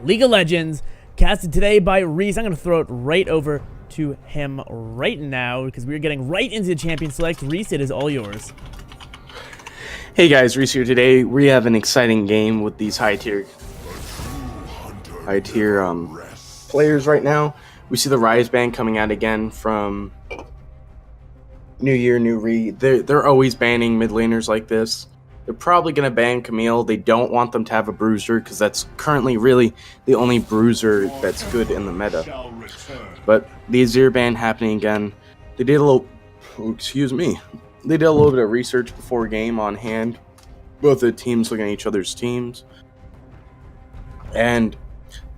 League of Legends, casted today by Reese. I'm going to throw it right over to him right now because we're getting right into the champion select. Reese, it is all yours. Hey guys, Reese here. Today we have an exciting game with these high tier players right now. We see the Rise ban coming out again from New Year, New Re. They're always banning mid laners like this. They're probably going to ban Camille. They don't want them to have a bruiser because that's currently really the only bruiser that's good in the meta. But the Azir ban happening again. They did a little, they did a little bit of research before game on hand. Both the teams looking at each other's teams. And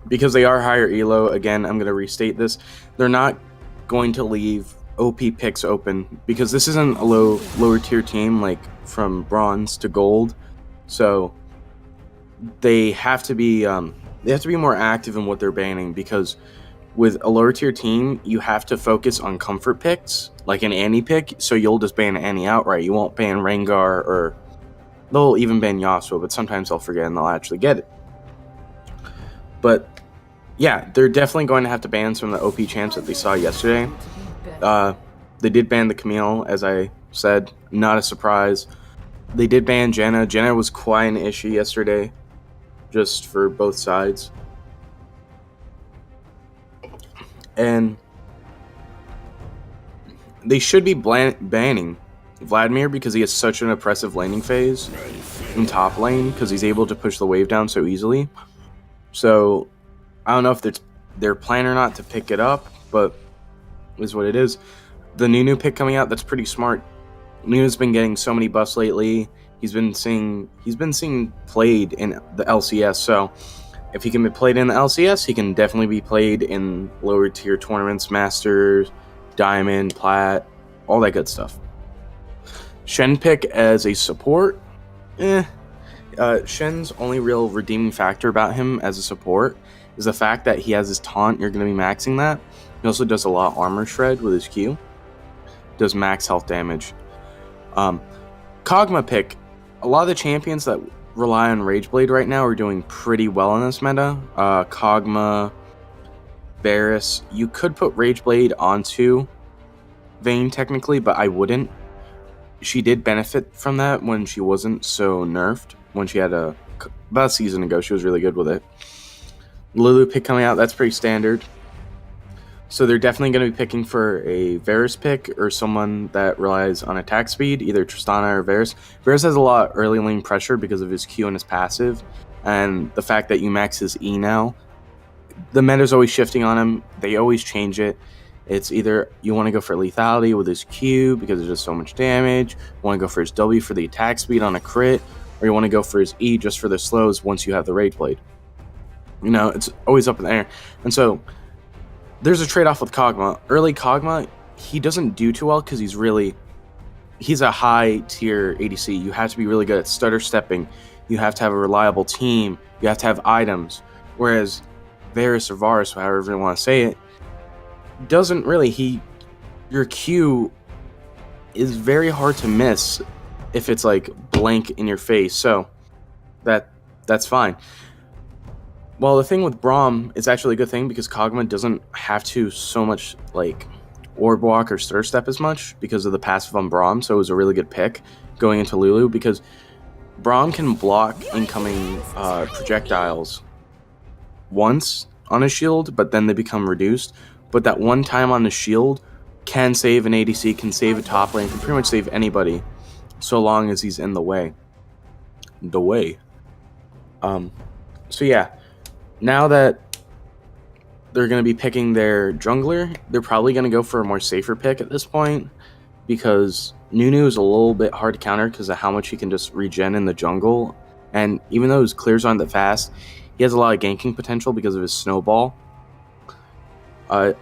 because they are higher elo, again, I'm going to restate this. They're not going to leave OP picks open because this isn't a lower tier team like from bronze to gold. So they have to be more active in what they're banning, because with a lower tier team, you have to focus on comfort picks, like an Annie pick, so you'll just ban Annie outright. You won't ban Rengar, or they'll even ban Yasuo, but sometimes they'll forget and they'll actually get it. But yeah, they're definitely going to have to ban some of the OP champs that they saw yesterday. They did ban the Camille, as I said, not a surprise. They did ban Jenna. Jenna was quite an issue yesterday, just for both sides. And they should be banning Vladimir because he has such an oppressive laning phase in top lane, because he's able to push the wave down so easily. So I don't know if it's their plan or not to pick it up, but is what it is. The Nunu pick coming out, that's pretty smart. Nunu's been getting so many buffs lately. He's been seeing played in the LCS, so if he can be played in the LCS, he can definitely be played in lower tier tournaments, Masters, Diamond, Plat, all that good stuff. Shen pick as a support, Shen's only real redeeming factor about him as a support is the fact that he has his taunt. You're going to be maxing that. He also does a lot of armor shred with his Q. Does max health damage. Kog'Maw pick. A lot of the champions that rely on Rageblade right now are doing pretty well in this meta. Kog'Maw, Varus. You could put Rageblade onto Vayne technically, but I wouldn't. She did benefit from that when she wasn't so nerfed. When she had about a season ago, she was really good with it. Lulu pick coming out, that's pretty standard. So they're definitely going to be picking for a Varus pick or someone that relies on attack speed, either Tristana or Varus. Varus has a lot of early lane pressure because of his Q and his passive, and the fact that you max his E now. The meta's always shifting on him. They always change it. It's either you want to go for lethality with his Q because there's just so much damage, you want to go for his W for the attack speed on a crit, or you want to go for his E just for the slows once you have the Rage Blade. You know, it's always up in the air. And so there's a trade-off with Kog'Maw. Early Kog'Maw, he doesn't do too well because he's a high-tier ADC. You have to be really good at stutter stepping. You have to have a reliable team. You have to have items. Whereas Varus or Varus, however you want to say it, doesn't really. Your Q is very hard to miss if it's like blank in your face. So that's fine. Well, the thing with Braum is actually a good thing because Kog'Maw doesn't have to so much like orb walk or stutter step as much because of the passive on Braum. So it was a really good pick going into Lulu because Braum can block incoming projectiles once on his shield, but then they become reduced. But that one time on the shield can save an ADC, can save a top lane, can pretty much save anybody so long as he's in the way. So yeah. Now that they're going to be picking their jungler, they're probably going to go for a more safer pick at this point because Nunu is a little bit hard to counter because of how much he can just regen in the jungle. And even though his clears aren't that fast, he has a lot of ganking potential because of his snowball. A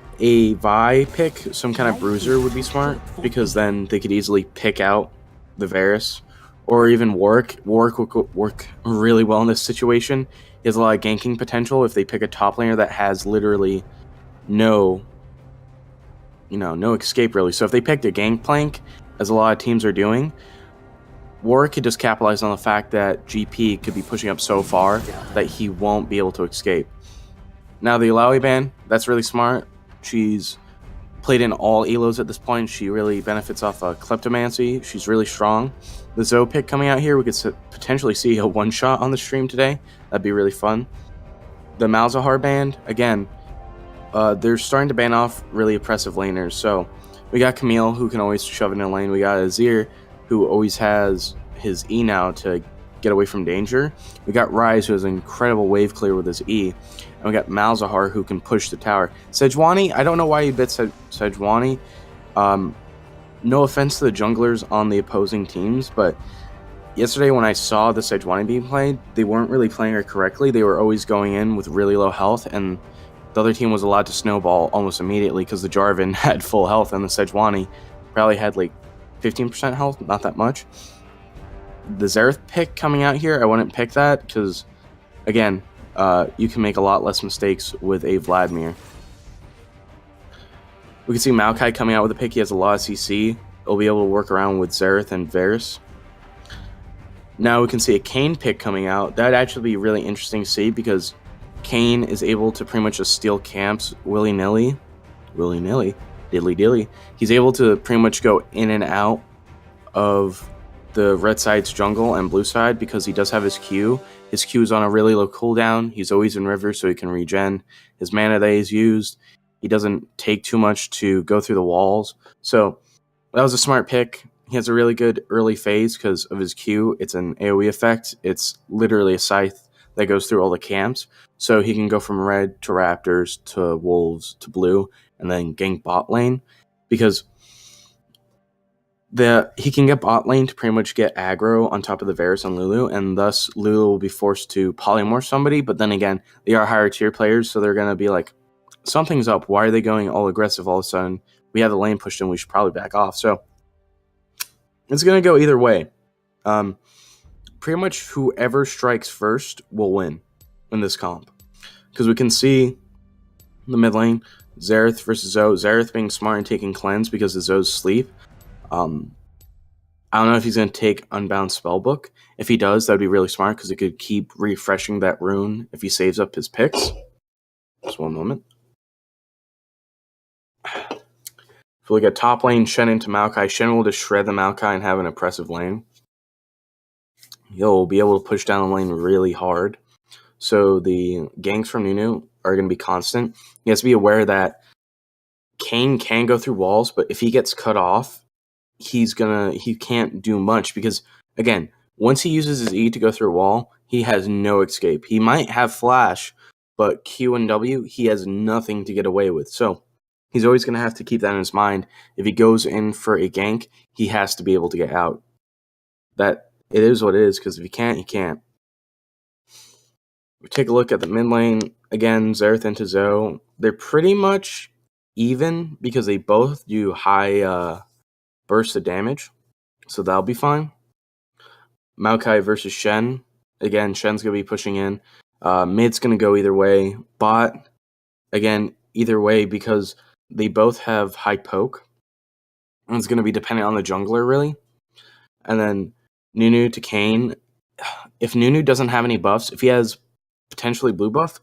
Vi pick, some kind of bruiser would be smart because then they could easily pick out the Varus. Or even Warwick. Warwick would work really well in this situation. He has a lot of ganking potential if they pick a top laner that has literally no escape really. So if they picked a Gangplank, as a lot of teams are doing, Warwick could just capitalize on the fact that GP could be pushing up so far that he won't be able to escape. Now the Alawi ban, that's really smart. She's played in all elos at this point. She really benefits off kleptomancy. She's really strong. The Zoe pick coming out here, we could potentially see a one-shot on the stream today. That'd be really fun. The Malzahar band, again, they're starting to ban off really oppressive laners. So we got Camille, who can always shove it in a lane. We got Azir, who always has his E now to get away from danger. We got Ryze, who has an incredible wave clear with his E. And we got Malzahar, who can push the tower. Sejuani, I don't know why you bit Sejuani. No offense to the junglers on the opposing teams, but yesterday when I saw the Sejuani being played, they weren't really playing her correctly. They were always going in with really low health, and the other team was allowed to snowball almost immediately because the Jarvan had full health and the Sejuani probably had like 15% health, not that much. The Xerath pick coming out here, I wouldn't pick that because, again, you can make a lot less mistakes with a Vladimir. We can see Maokai coming out with a pick. He has a lot of CC. He'll be able to work around with Xerath and Varus. Now we can see a Kayn pick coming out. That'd actually be really interesting to see because Kayn is able to pretty much just steal camps willy-nilly. Willy-nilly. Diddly-dilly. He's able to pretty much go in and out of the red side's jungle and blue side because he does have his Q. His Q is on a really low cooldown. He's always in river so he can regen. His mana that he's used, he doesn't take too much to go through the walls. So that was a smart pick. He has a really good early phase because of his Q. It's an AoE effect. It's literally a scythe that goes through all the camps. So he can go from red to raptors to wolves to blue and then gank bot lane because he can get bot lane to pretty much get aggro on top of the Varus and Lulu, and thus Lulu will be forced to polymorph somebody. But then again, they are higher tier players, so they're going to be like, something's up. Why are they going all aggressive all of a sudden? We have the lane pushed in. We should probably back off. So it's going to go either way. Pretty much whoever strikes first will win in this comp. Because we can see the mid lane, Xerath versus Zoe. Xerath being smart and taking cleanse because of Zoe's sleep. I don't know if he's going to take Unbound Spellbook. If he does, that would be really smart because he could keep refreshing that rune if he saves up his picks. Just one moment. If we look at top lane, Shen into Maokai, Shen will just shred the Maokai and have an oppressive lane. He'll be able to push down the lane really hard. So the ganks from Nunu are going to be constant. He has to be aware that Kayn can go through walls, but if he gets cut off, he can't do much because, again, once he uses his E to go through a wall, he has no escape. He might have flash, but Q and W, he has nothing to get away with. So he's always going to have to keep that in his mind. If he goes in for a gank, he has to be able to get out. That it is what it is, because if he can't, he can't. We take a look at the mid lane. Again, Xerath into Zoe. They're pretty much even because they both do high burst of damage. So that'll be fine. Maokai versus Shen. Again, Shen's going to be pushing in. Mid's going to go either way. Bot, again, either way because they both have high poke. And it's going to be dependent on the jungler, really. And then Nunu to Kayn. If Nunu doesn't have any buffs, if he has potentially blue buff,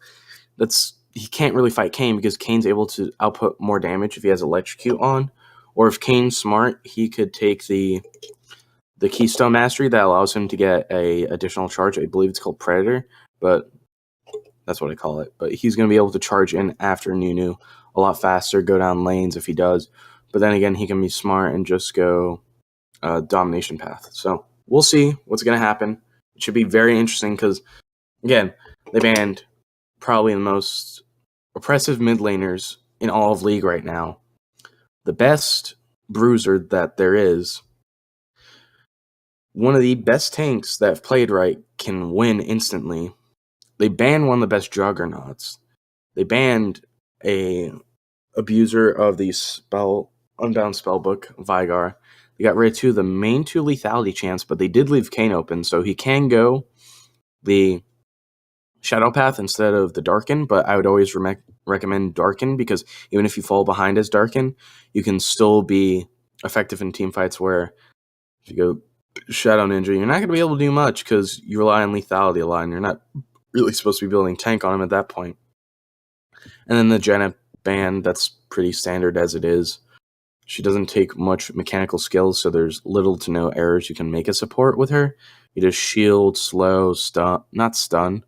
he can't really fight Kayn because Kayn's able to output more damage if he has Electrocute on. Or if Kayn's smart, he could take the Keystone Mastery that allows him to get a additional charge. I believe it's called Predator, but that's what I call it. But he's going to be able to charge in after Nunu a lot faster, go down lanes if he does. But then again, he can be smart and just go domination path. So we'll see what's going to happen. It should be very interesting because, again, they banned probably the most oppressive mid laners in all of League right now. The best bruiser that there is. One of the best tanks that have played right can win instantly. They banned one of the best juggernauts. They banned a abuser of the Unbound Spellbook, Vigar. They got rid of two of the main two lethality champs, but they did leave Kayn open, so he can go the Shadow Path instead of the Darken, but I would always recommend Darken because even if you fall behind as Darken, you can still be effective in team fights where if you go Shadow Ninja, you're not going to be able to do much because you rely on lethality a lot, and you're not really supposed to be building tank on him at that point. And then the Janet band, that's pretty standard as it is. She doesn't take much mechanical skills, so there's little to no errors you can make a support with her. You just shield, slow, stun, not stun,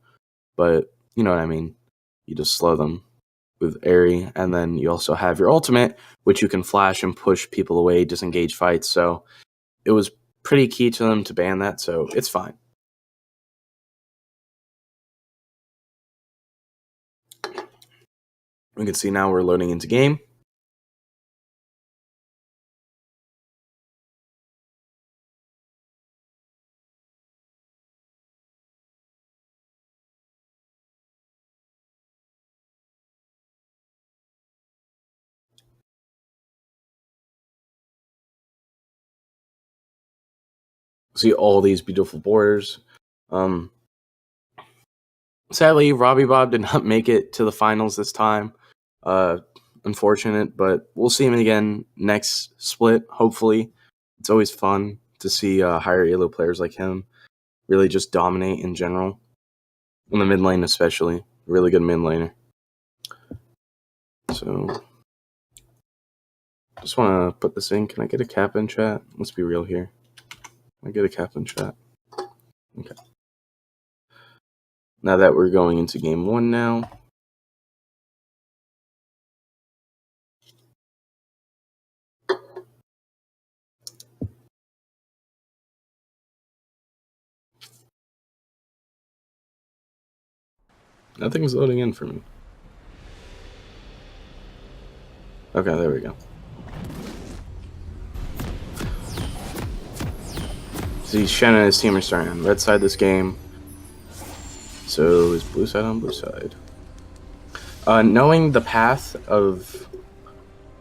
but you know what I mean. You just slow them with Airy, and then you also have your ultimate, which you can flash and push people away, disengage fights, so it was pretty key to them to ban that, so it's fine. We can see now we're loading into game. See all these beautiful borders. Sadly, Robbie Bob did not make it to the finals this time. Unfortunate, but we'll see him again next split, hopefully. It's always fun to see higher elo players like him really just dominate in general. In the mid lane especially. Really good mid laner. So, just want to put this in. Can I get a cap in chat? Let's be real here. Can I get a cap in chat? Okay. Now that we're going into game 1 now. Nothing's loading in for me. Okay, there we go. See, Shen and his team are starting on red side this game. So is blue side on blue side. Knowing the path of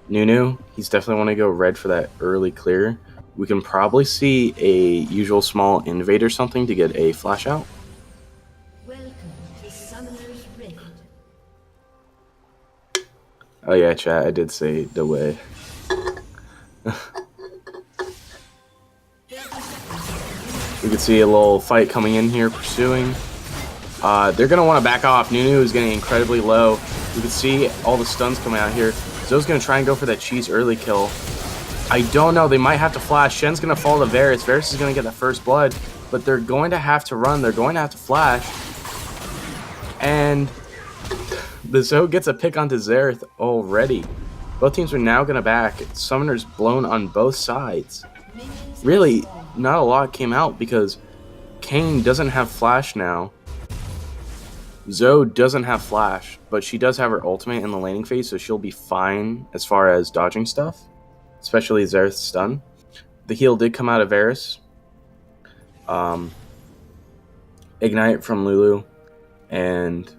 Nunu, he's definitely want to go red for that early clear. We can probably see a usual small invade or something to get a flash out. Welcome to Summoner's Rift. Oh yeah, chat, I did say the way. We can see a little fight coming in here, pursuing. They're going to want to back off. Nunu is getting incredibly low. You can see all the stuns coming out here. Zoe's going to try and go for that cheese early kill. I don't know. They might have to flash. Shen's going to fall to Varus. Varus is going to get that first blood. But they're going to have to run. They're going to have to flash. And the Zoe gets a pick onto Xerath already. Both teams are now going to back. Summoner's blown on both sides. Really, not a lot came out because Kayn doesn't have flash now. Zoe doesn't have flash, but she does have her ultimate in the laning phase, so she'll be fine as far as dodging stuff, especially Xerath's stun. The heal did come out of Varus. Ignite from Lulu, and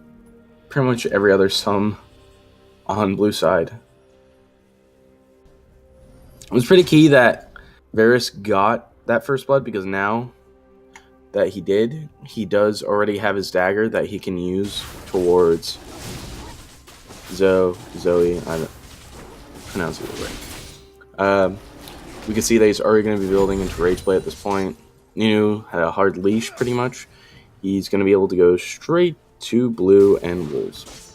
pretty much every other sum on blue side. It was pretty key that Varus got that first blood because now that he does already have his dagger that he can use towards Zoe, I don't pronounce it right. We can see that he's already going to be building into Rageblade at this point. Nunu had a hard leash pretty much. He's going to be able to go straight to blue and wolves.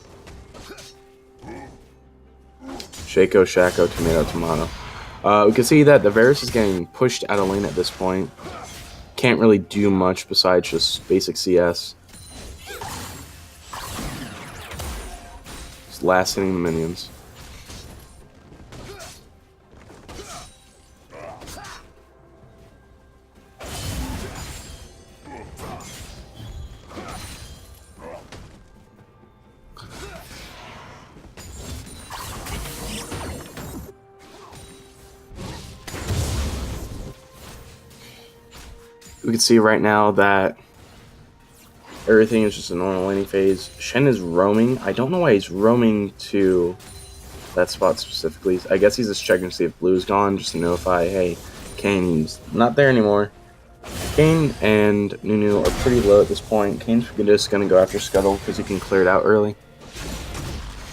Shaco, Shaco, Tomato, Tomato. We can see that the Varus is getting pushed out of lane at this point. Can't really do much besides just basic CS. Just last hitting the minions. We can see right now that everything is just a normal laning phase. Shen is roaming. I don't know why he's roaming to that spot specifically. I guess he's just checking to see if blue's gone, just to notify, hey, Kayn's not there anymore. Kayn and Nunu are pretty low at this point. Kayn's just going to go after Scuttle because he can clear it out early.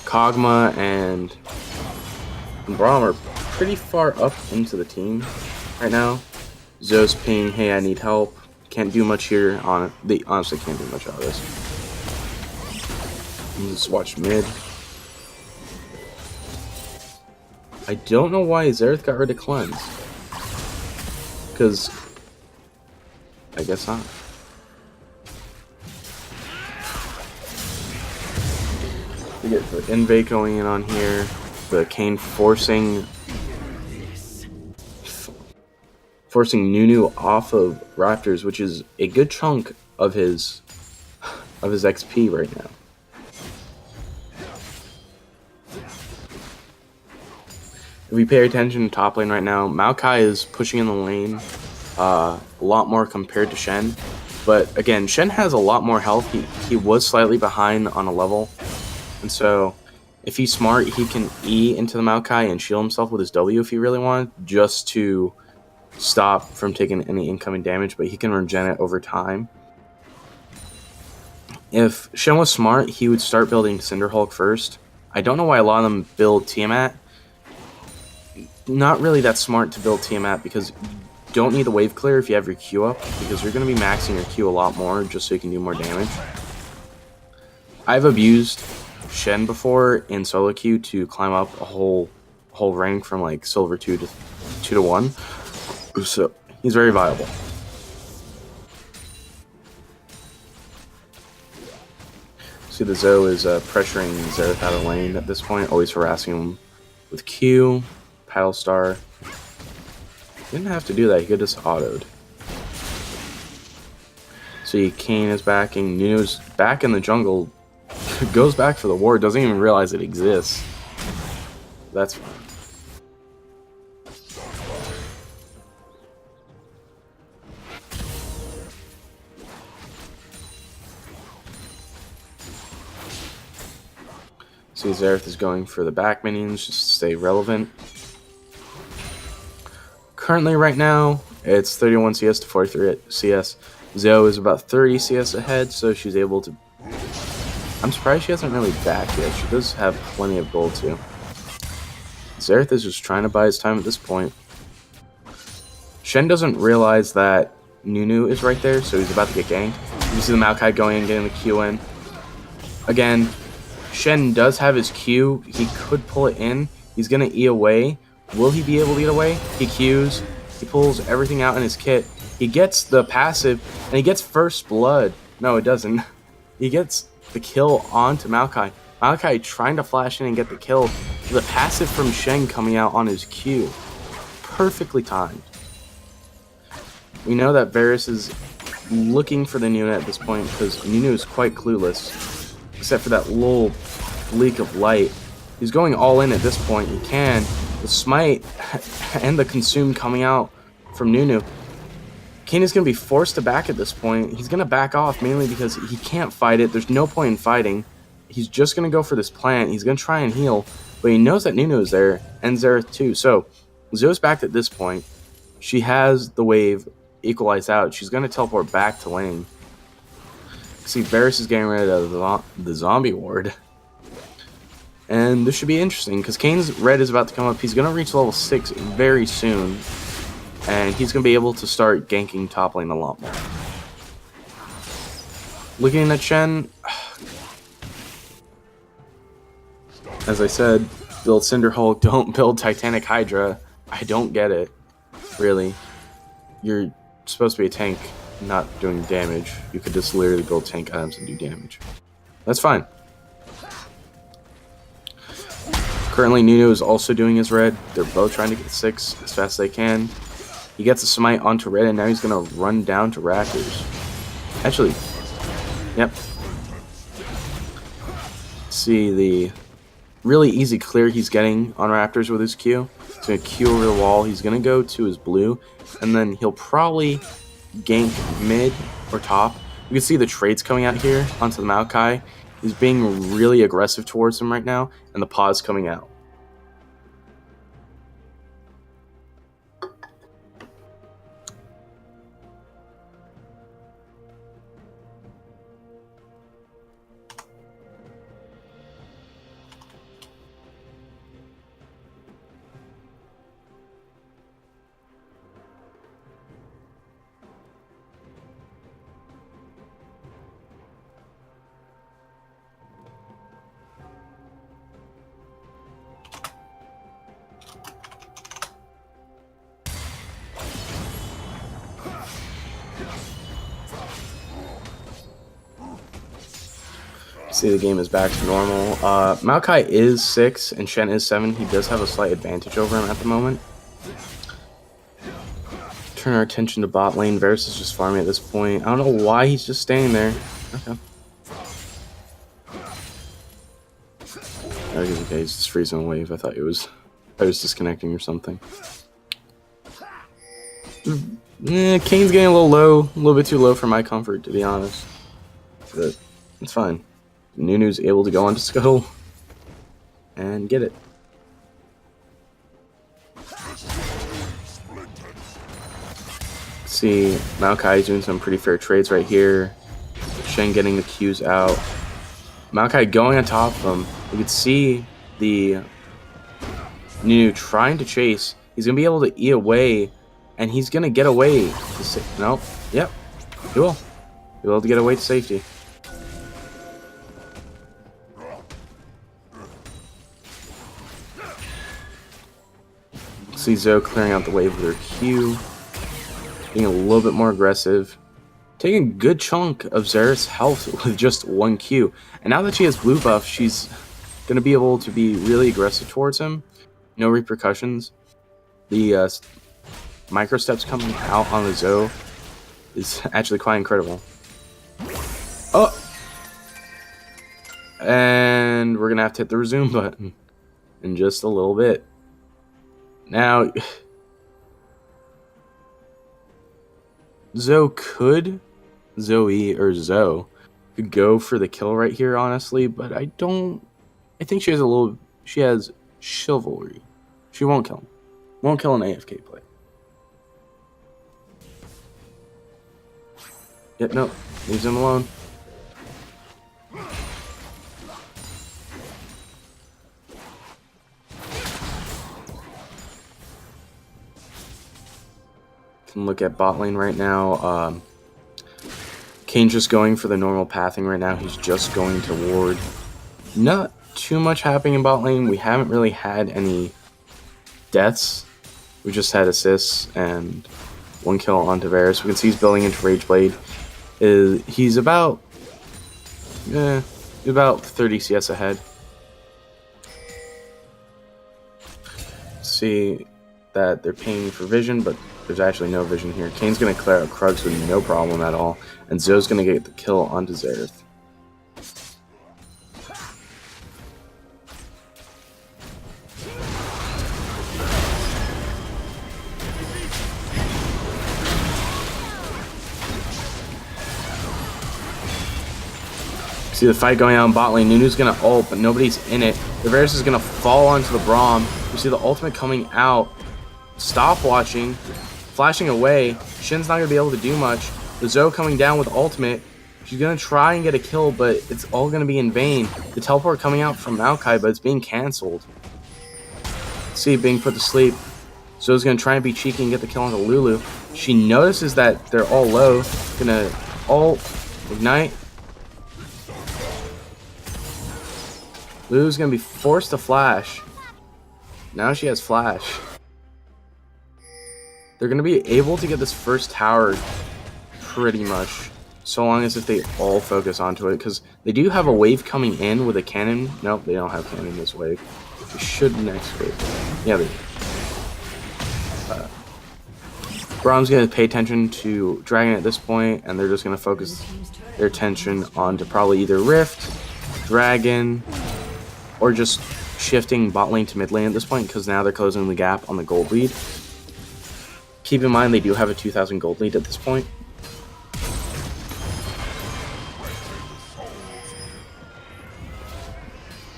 Kog'Maw and Braum are pretty far up into the team right now. Zoe's ping, hey, I need help. Can't do much here on it. They honestly can't do much out of this. Let's watch mid. I don't know why Xerath got rid of cleanse. Because I guess not. We get the invade going in on here. The Kayn forcing Nunu off of Raptors, which is a good chunk of his XP right now. If we pay attention to top lane right now, Maokai is pushing in the lane a lot more compared to Shen. But again, Shen has a lot more health. He was slightly behind on a level. And so if he's smart, he can E into the Maokai and shield himself with his W if he really wanted, just to stop from taking any incoming damage, but he can regen it over time. If Shen was smart, he would start building Cinderhulk first. I don't know why a lot of them build Tiamat. Not really that smart to build Tiamat because you don't need the wave clear if you have your Q up, because you're going to be maxing your Q a lot more just so you can do more damage. I've abused Shen before in solo queue to climb up a whole rank from like silver 2 to 2 to 1. So he's very viable. See, the Zoe is pressuring Xerath out of lane at this point, always harassing him with Q, Paddle Star. He didn't have to do that, he could just autoed. See, Kayn is backing, Nunu's back in the jungle, goes back for the ward, doesn't even realize it exists. That's fine. See, Xerath is going for the back minions just to stay relevant. Currently, right now, it's 31 CS to 43 CS. Zoe is about 30 CS ahead, so she's able to... I'm surprised she hasn't really backed yet. She does have plenty of gold, too. Xerath is just trying to buy his time at this point. Shen doesn't realize that Nunu is right there, so he's about to get ganked. You see the Maokai going in, getting the Q in. Again, Shen does have his Q. He could pull it in. He's going to E away. Will he be able to get away? He Qs. He pulls everything out in his kit. He gets the passive, and he gets first blood. No, it doesn't. He gets the kill onto Maokai. Maokai trying to flash in and get the kill. The passive from Shen coming out on his Q. Perfectly timed. We know that Varus is looking for the Nunu at this point because Nunu is quite clueless. Except for that little bleak of light. He's going all in at this point. He can. The smite and the consume coming out from Nunu. Kayn is going to be forced to back at this point. He's going to back off mainly because he can't fight it. There's no point in fighting. He's just going to go for this plant. He's going to try and heal. But he knows that Nunu is there. And Xerath too. So Zoe's backed at this point. She has the wave equalized out. She's going to teleport back to lane. See, Varus is getting rid of the zombie ward. And this should be interesting, because Kayn's red is about to come up. He's going to reach level 6 very soon. And he's going to be able to start ganking top lane a lot more. Looking at Shen, as I said, build Cinderhulk, don't build Titanic Hydra. I don't get it, really. You're supposed to be a tank, not doing damage. You could just literally build tank items and do damage. That's fine. Currently, Nunu is also doing his red. They're both trying to get 6 as fast as they can. He gets a smite onto red, and now he's going to run down to Raptors. Actually, yep. See the really easy clear he's getting on Raptors with his Q. He's going to Q over the wall. He's going to go to his blue, and then he'll probably gank mid or top. You can see the trades coming out here onto the Maokai. He's being really aggressive towards him right now, and the pause coming out. See, the game is back to normal. Maokai is 6 and Shen is 7. He does have a slight advantage over him at the moment. Turn our attention to bot lane. Varus is just farming at this point. I don't know why he's just staying there. Okay. Okay, he's just freezing a wave. I thought I was disconnecting or something. Kane's getting a little bit too low for my comfort, to be honest. But it's fine. Nunu's able to go onto Scuttle and get it. See, Maokai doing some pretty fair trades right here. Shen getting the Qs out. Maokai going on top of him. You could see the Nunu trying to chase. He's going to be able to E away, and he's going to get away. Nope. Yep. He will. He'll be able to get away to safety. See Zoe clearing out the wave with her Q. Being a little bit more aggressive. Taking a good chunk of Xerath's health with just 1 Q. And now that she has blue buff, she's going to be able to be really aggressive towards him. No repercussions. The micro steps coming out on the Zoe is actually quite incredible. Oh! And we're going to have to hit the resume button in just a little bit. Now, Zoe could go for the kill right here, honestly, but I think she has chivalry. She won't kill him. Won't kill an AFK play. Yep, no, leaves him alone. Can look at bot lane right now. Kane's just going for the normal pathing right now. He's just going to ward. Not too much happening in bot lane. We haven't really had any deaths. We just had assists and 1 kill onto Varus. We can see he's building into Rageblade. He's about 30 CS ahead. See that they're paying for vision, but there's actually no vision here. Kane's going to clear out Krugs with no problem at all, and Zoe's going to get the kill onto Xerath. See the fight going on in bot lane. Nunu's going to ult, but nobody's in it. The Varus is going to fall onto the Braum. You see the ultimate coming out. Stopwatching. Flashing away. Shin's not going to be able to do much. The Zoe coming down with ultimate. She's going to try and get a kill, but it's all going to be in vain. The teleport coming out from Maokai, but it's being cancelled. See it being put to sleep. Zoe's going to try and be cheeky and get the kill onto Lulu. She notices that they're all low. Going to ult. Ignite. Lulu's going to be forced to flash. Now she has flash. They're going to be able to get this first tower pretty much, so long as if they all focus onto it, because they do have a wave coming in with a cannon. Nope, they don't have cannon this wave. They should next wave. Yeah, they do. Braum's going to pay attention to Dragon at this point, and they're just going to focus their attention onto probably either Rift, Dragon, or just shifting bot lane to mid lane at this point, because now they're closing the gap on the gold lead. Keep in mind they do have a 2,000 gold lead at this point.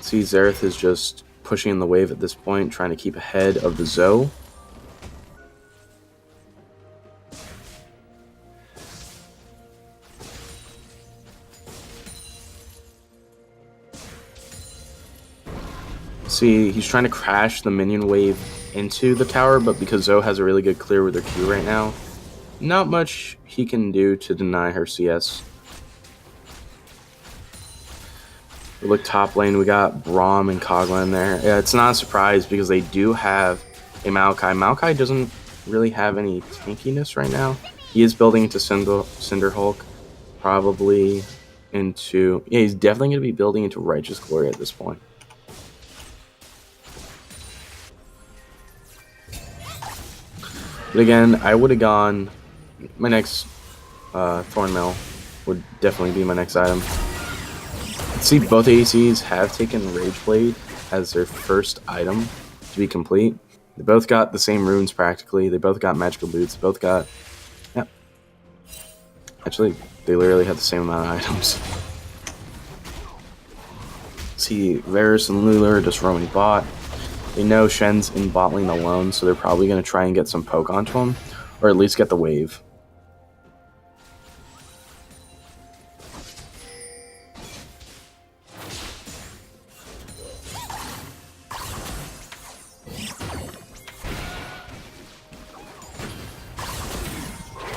See, Xerath is just pushing in the wave at this point, trying to keep ahead of the Zoe. See, he's trying to crash the minion wave into the tower, but because Zoe has a really good clear with her Q right now, not much he can do to deny her CS. We look top lane, we got Braum and Kogla in there. Yeah, it's not a surprise because they do have a Maokai. Maokai doesn't really have any tankiness right now. He is building into Cinder Hulk. Probably into... Yeah, he's definitely going to be building into Righteous Glory at this point. But again, I would have gone... My next Thornmail would definitely be my next item. Let's see, both ADCs have taken Rage Blade as their first item to be complete. They both got the same runes practically. They both got magical boots. They both got... Yeah. Actually, they literally had the same amount of items. See, Varus and Lula are just roaming bot. They know Shen's in bot lane alone, so they're probably going to try and get some poke onto him. Or at least get the wave.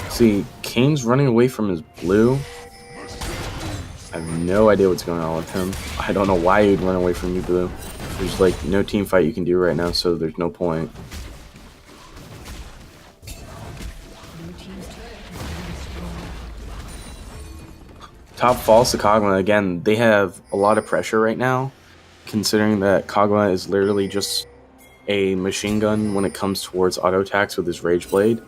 See, Kane's running away from his blue. I have no idea what's going on with him. I don't know why he'd run away from you, blue. There's like no team fight you can do right now, so there's no point. Top falls to Kog'Maw. Again, they have a lot of pressure right now, considering that Kog'Maw is literally just a machine gun when it comes towards auto attacks with his Rage Blade.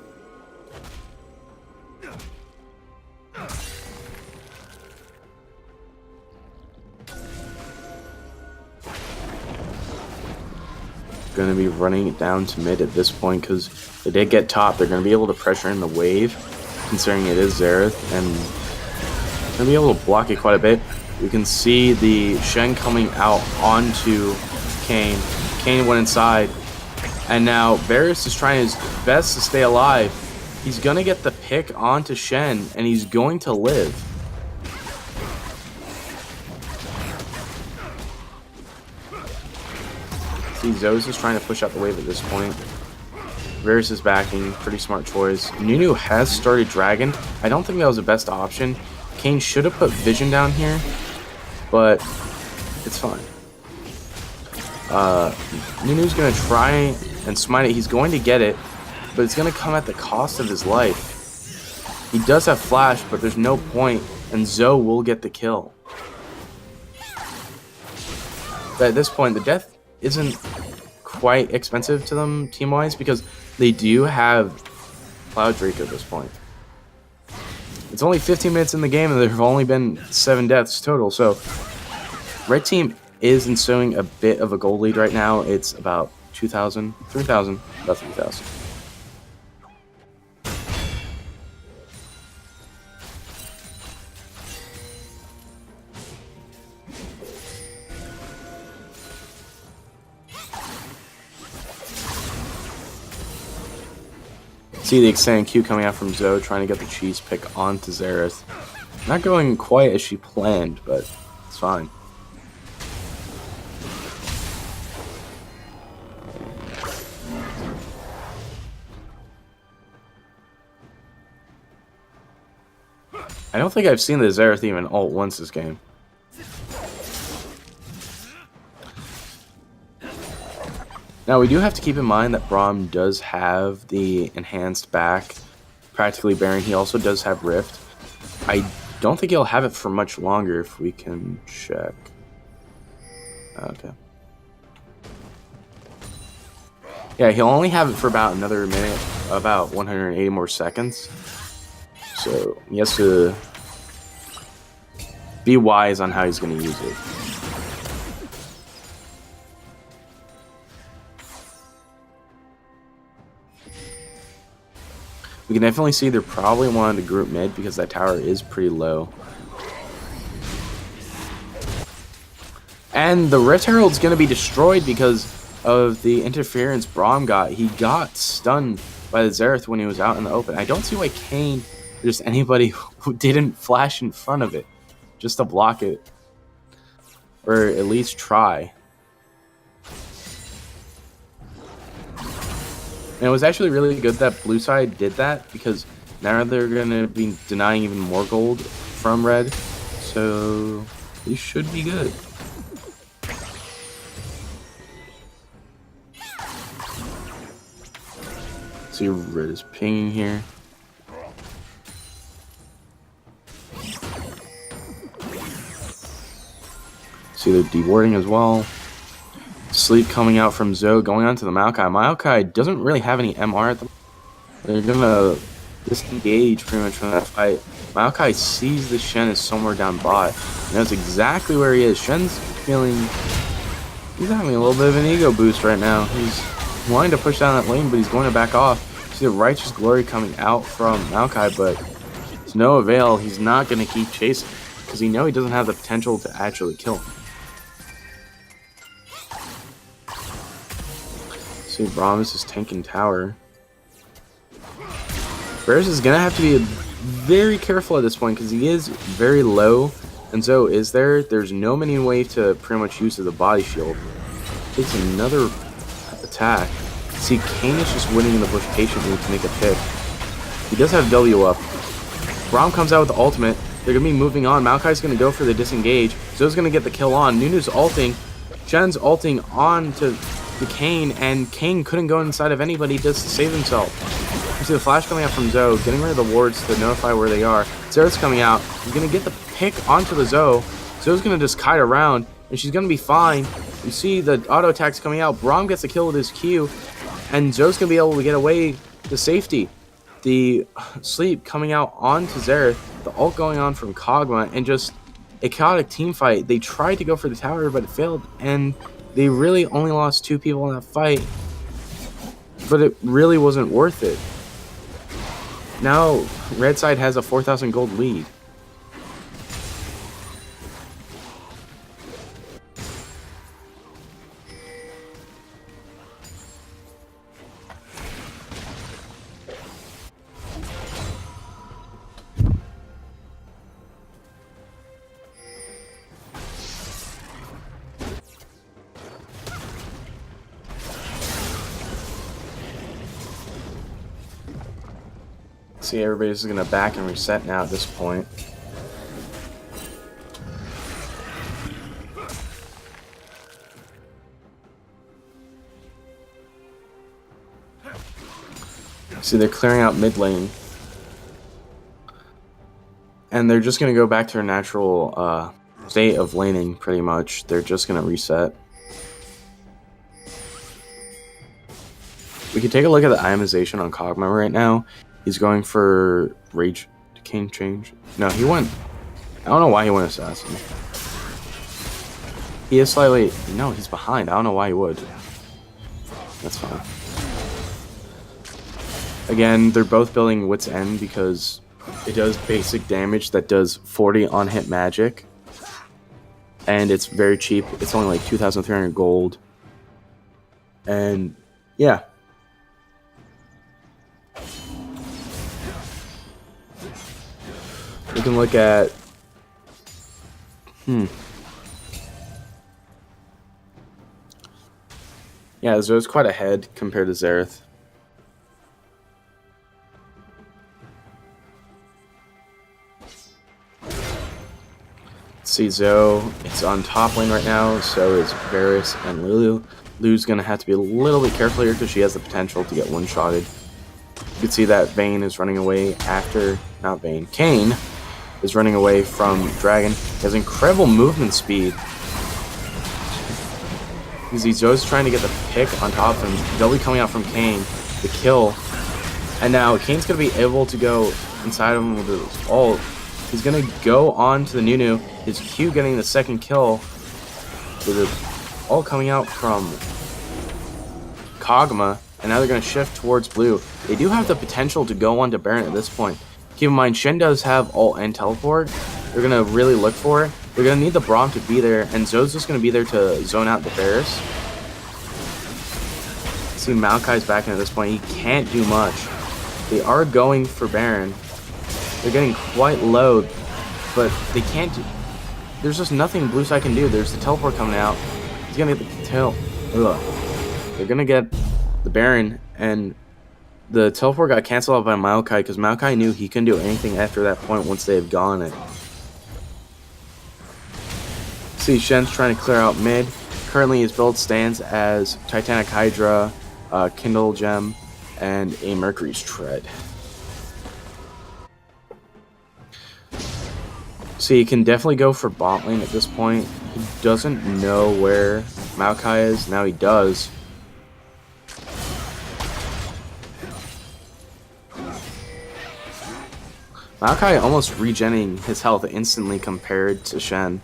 Going to be running it down to mid at this point because they did get top. They're going to be able to pressure in the wave, considering it is Xerath, and going to be able to block it quite a bit. We can see the Shen coming out onto Kayn. Kayn went inside, and now Varus is trying his best to stay alive. He's going to get the pick onto Shen, and he's going to live. See, Zoes is trying to push out the wave at this point. Varus is backing. Pretty smart choice. Nunu has started Dragon. I don't think that was the best option. Kayn should have put Vision down here, but it's fine. Nunu's going to try and smite it. He's going to get it, but it's going to come at the cost of his life. He does have Flash, but there's no point, and Zoe will get the kill. But at this point, the death isn't quite expensive to them team-wise because they do have Cloud Drake at this point. It's only 15 minutes in the game and there have only been 7 deaths total, so red team is ensuing a bit of a gold lead right now. It's about 2,000, 3,000, about 3,000. See the extended Q coming out from Zoe, trying to get the cheese pick onto Xerath. Not going quite as she planned, but it's fine. I don't think I've seen the Xerath even ult once this game. Now, we do have to keep in mind that Braum does have the enhanced back, practically Baron. He also does have Rift. I don't think he'll have it for much longer if we can check. Okay. Yeah, he'll only have it for about another minute, about 180 more seconds. So, he has to be wise on how he's going to use it. We can definitely see they're probably wanting to group mid because that tower is pretty low. And the Rift Herald's going to be destroyed because of the interference Braum got. He got stunned by the Xerath when he was out in the open. I don't see why Kayn, there's anybody who didn't flash in front of it just to block it. Or at least try. And it was actually really good that blue side did that because now they're going to be denying even more gold from red. So they should be good. See, red is pinging here. See the dewarding as well. Sleep coming out from Zoe, going on to the Maokai. Maokai doesn't really have any MR at the moment. They're gonna disengage pretty much from that fight. Maokai sees the Shen is somewhere down bot. He knows exactly where he is. Shen's feeling... he's having a little bit of an ego boost right now. He's wanting to push down that lane, but he's going to back off. See the Righteous Glory coming out from Maokai, but it's no avail. He's not going to keep chasing because he knows he doesn't have the potential to actually kill him. See, Brahms is tanking tower. Varus is going to have to be very careful at this point because he is very low. And Zoe is there. There's no minion wave to pretty much use as a body shield. Takes another attack. See, Kayn is just winning in the bush patiently to make a pick. He does have W up. Braum comes out with the ultimate. They're going to be moving on. Maokai's going to go for the disengage. Zoe's going to get the kill on. Nunu's ulting. Shen's ulting on to the Kayn, and Kayn couldn't go inside of anybody just to save himself. You see the flash coming out from Zoe, getting rid of the wards to notify where they are. Zerath's coming out. He's going to get the pick onto the Zoe. Zoe's going to just kite around, and she's going to be fine. You see the auto attacks coming out. Braum gets the kill with his Q, and Zoe's going to be able to get away to safety. The sleep coming out onto Zerath, the ult going on from Kog'Maw, and just a chaotic team fight. They tried to go for the tower, but it failed, and they really only lost 2 people in that fight, but it really wasn't worth it. Now, Red Side has a 4,000 gold lead. See, everybody's going to back and reset now at this point. See, they're clearing out mid lane. And they're just going to go back to their natural state of laning, pretty much. They're just going to reset. We can take a look at the itemization on Kog'Maw right now. He's going for Rage King change. No, he went... I don't know why he went Assassin. He is slightly... No, he's behind. I don't know why he would. That's fine. Again, they're both building Wit's End because it does basic damage that does 40 on hit magic. And it's very cheap. It's only like 2,300 gold. And yeah. We can look at... Yeah, Zoe's quite ahead compared to Zerath. See, Zoe, it's on top lane right now, so is Varus and Lulu. Lulu's going to have to be a little bit careful here because she has the potential to get one-shotted. You can see that Vayne is running away after... Not Vayne. Kayn is running away from Dragon. He has incredible movement speed. You see Zoe's trying to get the pick on top of him. W coming out from Kayn. The kill. And now Kayn's going to be able to go inside of him with his ult. He's going to go on to the Nunu. His Q getting the second kill. With the ult coming out from Kog'Maw. And now they're going to shift towards blue. They do have the potential to go on to Baron at this point. Keep in mind, Shen does have ult and teleport. They're going to really look for it. They're going to need the Braum to be there, and Zoe's just going to be there to zone out the Varus. See, Maokai's back in at this point. He can't do much. They are going for Baron. They're getting quite low, but they can't do... There's just nothing blue side can do. There's the teleport coming out. He's going to get the tail. Ugh. They're going to get the Baron, and... The teleport got canceled out by Maokai because Maokai knew he couldn't do anything after that point once they had gone it. See, Shen's trying to clear out mid. Currently his build stands as Titanic Hydra, Kindle Gem, and a Mercury's Tread. So you can definitely go for bot lane at this point. He doesn't know where Maokai is. Now he does. Maokai almost regenerating his health instantly compared to Shen.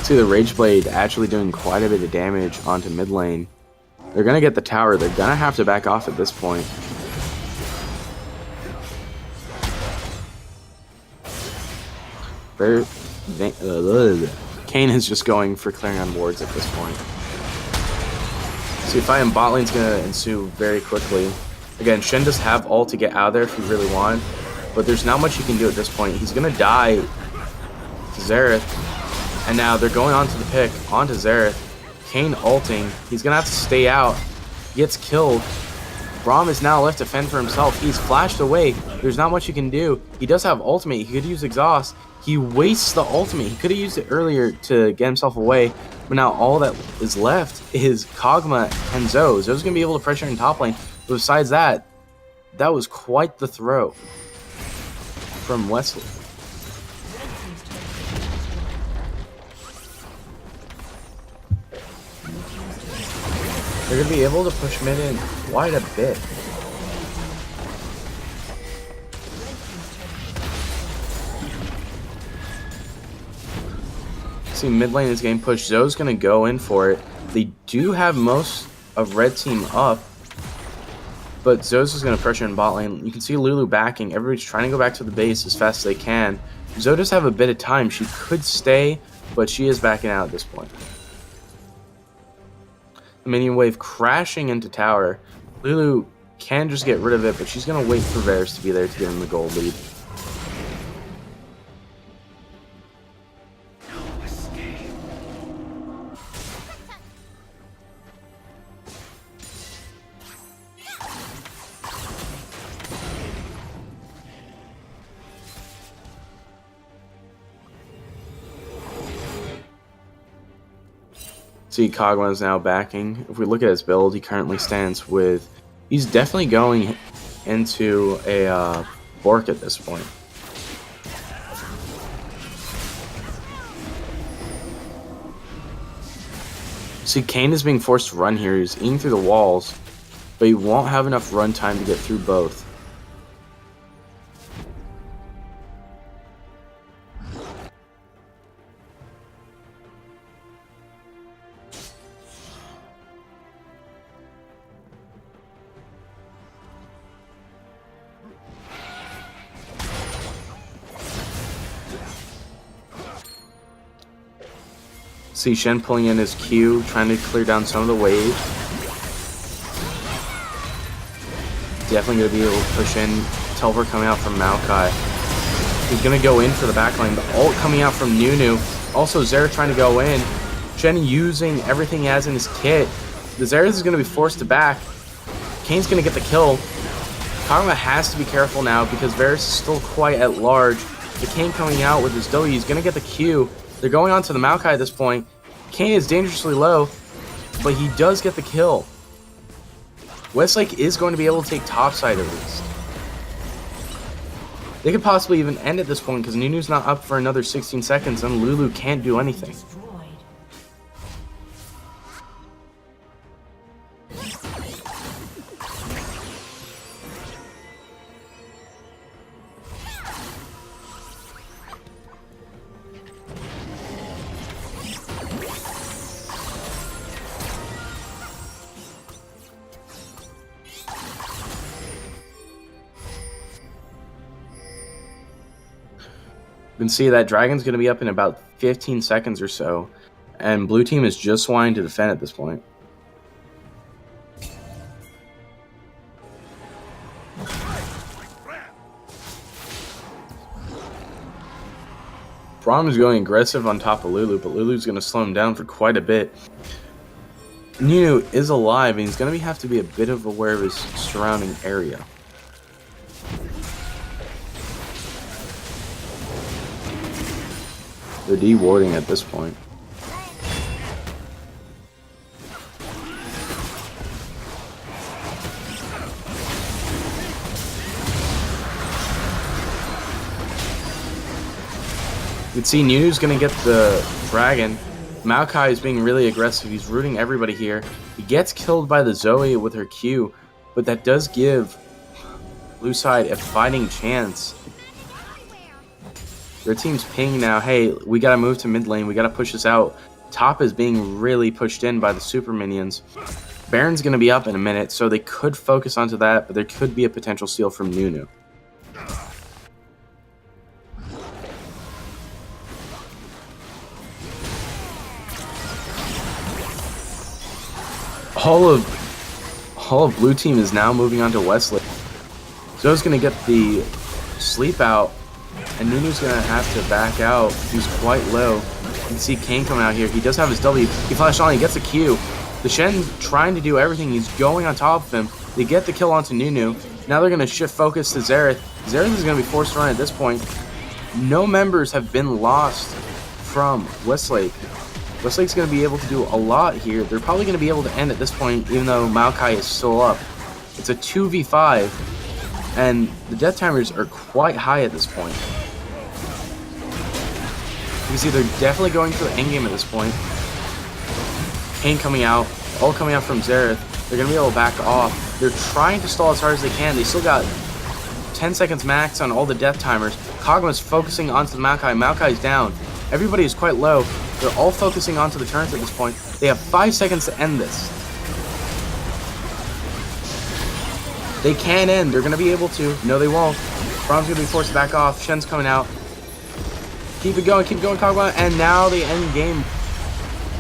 See the Rage Blade actually doing quite a bit of damage onto mid lane. They're gonna get the tower. They're gonna have to back off at this point. Kayn is just going for clearing on wards at this point. See, fight in bot lane's gonna ensue very quickly. Again, Shen does have ult to get out of there if he really wanted, but there's not much he can do at this point. He's gonna die to Xerath, and now they're going on to the pick, onto Xerath. Kayn ulting. He's gonna have to stay out. Gets killed. Braum is now left to fend for himself. He's flashed away. There's not much he can do. He does have ultimate. He could use exhaust. He wastes the ultimate. He could have used it earlier to get himself away. But now all that is left is Kog'Maw and Zoe. Zoe's going to be able to pressure in top lane. But besides that, that was quite the throw from Wesley. They're going to be able to push mid in quite a bit. See, mid lane is getting pushed. Zoe's going to go in for it. They do have most of red team up, but Zoe's is going to pressure in bot lane. You can see Lulu backing. Everybody's trying to go back to the base as fast as they can. Zoe does have a bit of time. She could stay, but she is backing out at this point. The minion wave crashing into tower. Lulu can just get rid of it, but she's going to wait for Varus to be there to get him the gold lead. See, Kog'Maw is now backing. If we look at his build, he currently stands with... He's definitely going into a Bork at this point. See, Kayn is being forced to run here. He's eating through the walls, but he won't have enough run time to get through both. See Shen pulling in his Q, trying to clear down some of the wave. Definitely going to be able to push in. Teleport coming out from Maokai. He's going to go in for the backline. The ult coming out from Nunu. Also Xerath trying to go in. Shen using everything he has in his kit. The Xerath is going to be forced to back. Kayn's going to get the kill. Kog'Maw has to be careful now because Varus is still quite at large. The Kayn coming out with his W. He's going to get the Q. They're going on to the Maokai at this point. Kayn is dangerously low, but he does get the kill. Westlake is going to be able to take topside at least. They could possibly even end at this point because Nunu's not up for another 16 seconds and Lulu can't do anything. You can see that Dragon's going to be up in about 15 seconds or so, and blue team is just wanting to defend at this point. Braum is going aggressive on top of Lulu, but Lulu's going to slow him down for quite a bit. Nunu is alive, and he's going to have to be a bit of aware of his surrounding area. They're de-warding at this point. You can see Nunu's going to get the dragon. Maokai is being really aggressive. He's rooting everybody here. He gets killed by the Zoe with her Q, but that does give blue side a fighting chance. Their team's ping now, hey, we gotta move to mid lane, we gotta push this out. Top is being really pushed in by the super minions. Baron's gonna be up in a minute, so they could focus onto that, but there could be a potential steal from Nunu. All of blue team is now moving on to Westlake. Zoe's gonna get the sleep out, and Nunu's gonna have to back out. He's quite low. You can see Kane coming out here. He does have his W. He flashed on, he gets a Q. The Shen's trying to do everything. He's going on top of him. They get the kill onto Nunu. Now they're gonna shift focus to Xerath. Xerath is gonna be forced to run at this point. No members have been lost from Westlake. Westlake's going to be able to do a lot here. They're probably going to be able to end at this point, even though Maokai is still up. It's a 2v5, and the death timers are quite high at this point. You can see they're definitely going for the endgame at this point. Kane coming out, all coming out from Xerath. They're going to be able to back off. They're trying to stall as hard as they can. They still got 10 seconds max on all the death timers. Kog'Maw's focusing onto the Maokai. Maokai's down. Everybody is quite low. They're all focusing onto the turrets at this point. They have 5 seconds to end this. They can end. They're going to be able to. No, they won't. Brom's going to be forced to back off. Shen's coming out. Keep it going, Kog'Maw. And now the end game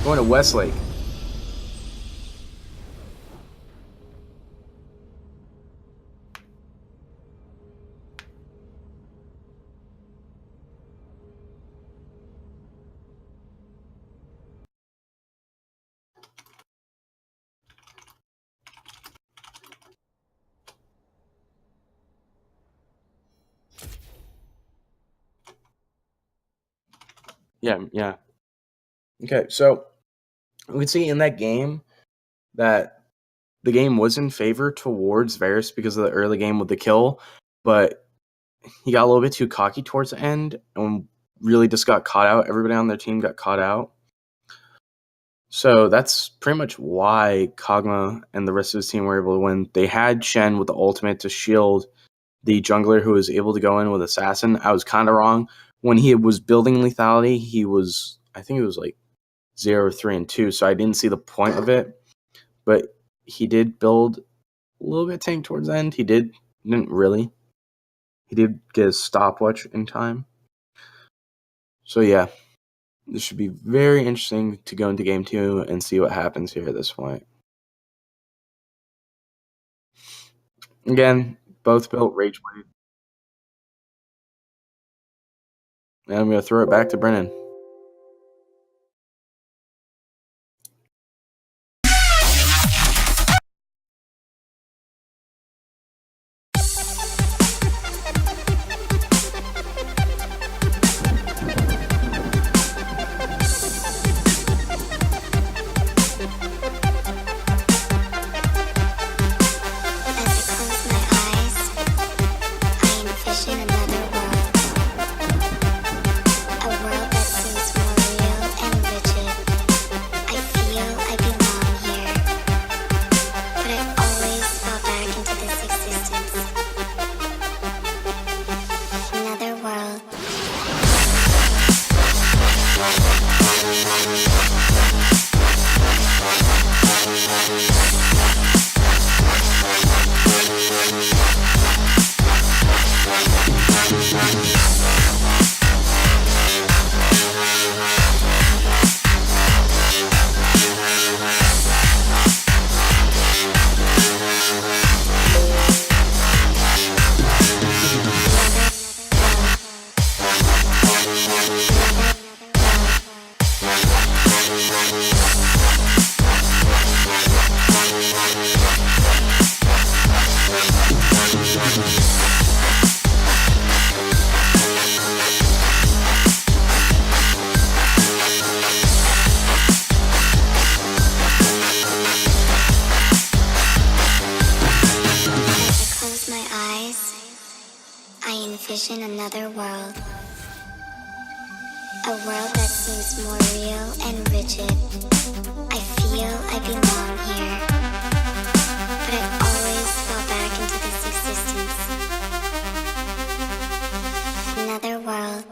going to Westlake. Yeah. Okay, so we can see in that game that the game was in favor towards Varus because of the early game with the kill, but he got a little bit too cocky towards the end and really just got caught out. Everybody on their team got caught out. So that's pretty much why Kog'Maw and the rest of his team were able to win. They had Shen with the ultimate to shield the jungler who was able to go in with Assassin. I was kind of wrong. When he was building lethality, I think it was like 0, 3, and 2, so I didn't see the point of it. But he did build a little bit tank towards the end. He didn't really. He did get his stopwatch in time. So yeah, this should be very interesting to go into game 2 and see what happens here at this point. Again, both built Rageblade. And I'm going to throw it back to Brennan. I envision another world. A world that seems more real and rigid. I feel I belong here, but I always fall back into this existence. Another world.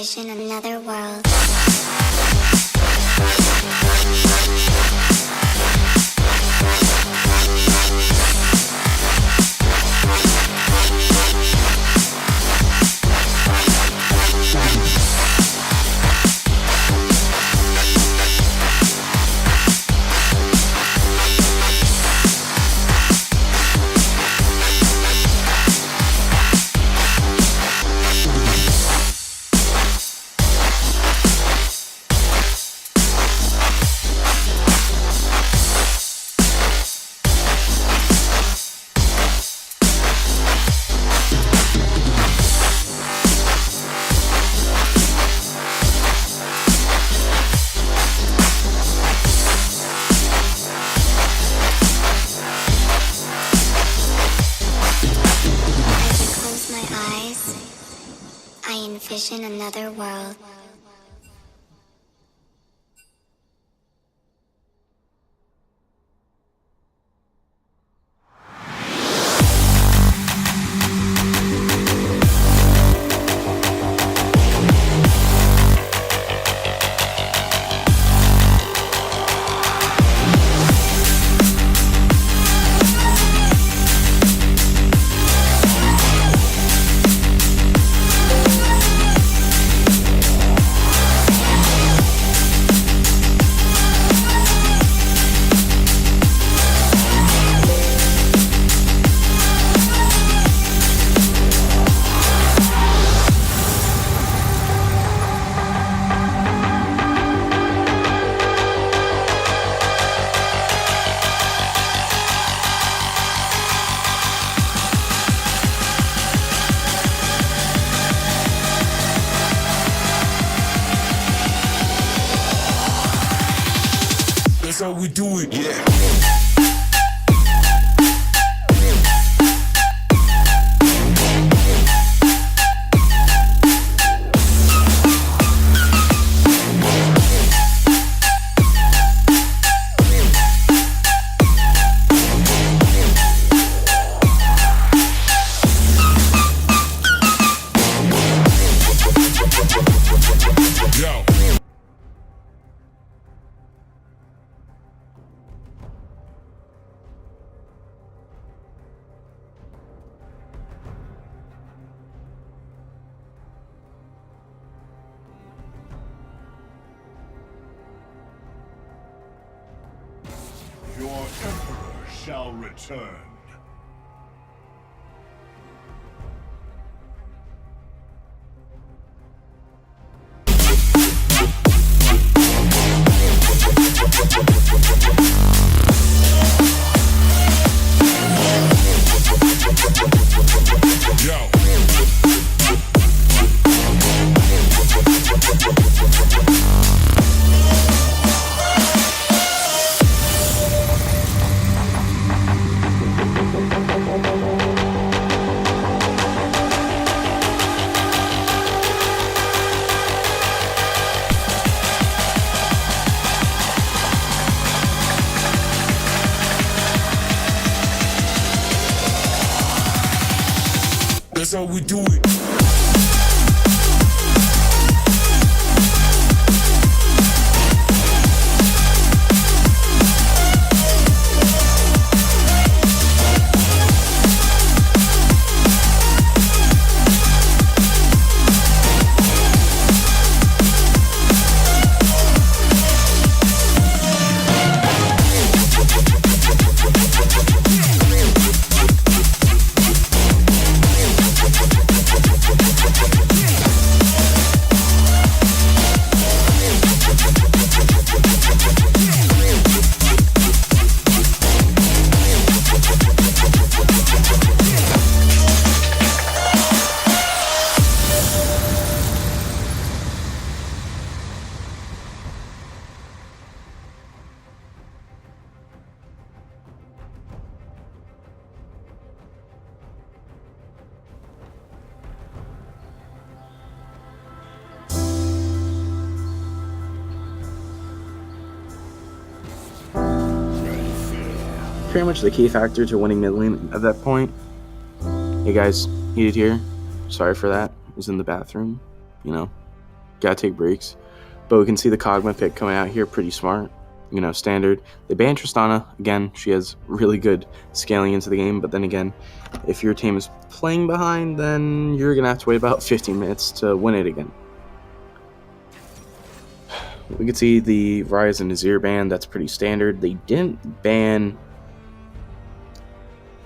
Envision another world. Envision another world. That's how we do it. Yeah. Your Emperor shall return. That's how we do it. pretty much the key factor to winning mid lane at that point. Hey guys, heated here. Sorry for that. Was in the bathroom. You know, gotta take breaks. But we can see the Kog'Maw pick coming out here, pretty smart. You know, standard. They banned Tristana. Again, she has really good scaling into the game. But then again, if your team is playing behind, then you're going to have to wait about 15 minutes to win it again. We can see the Ryze and Azir ban. That's pretty standard. They didn't ban...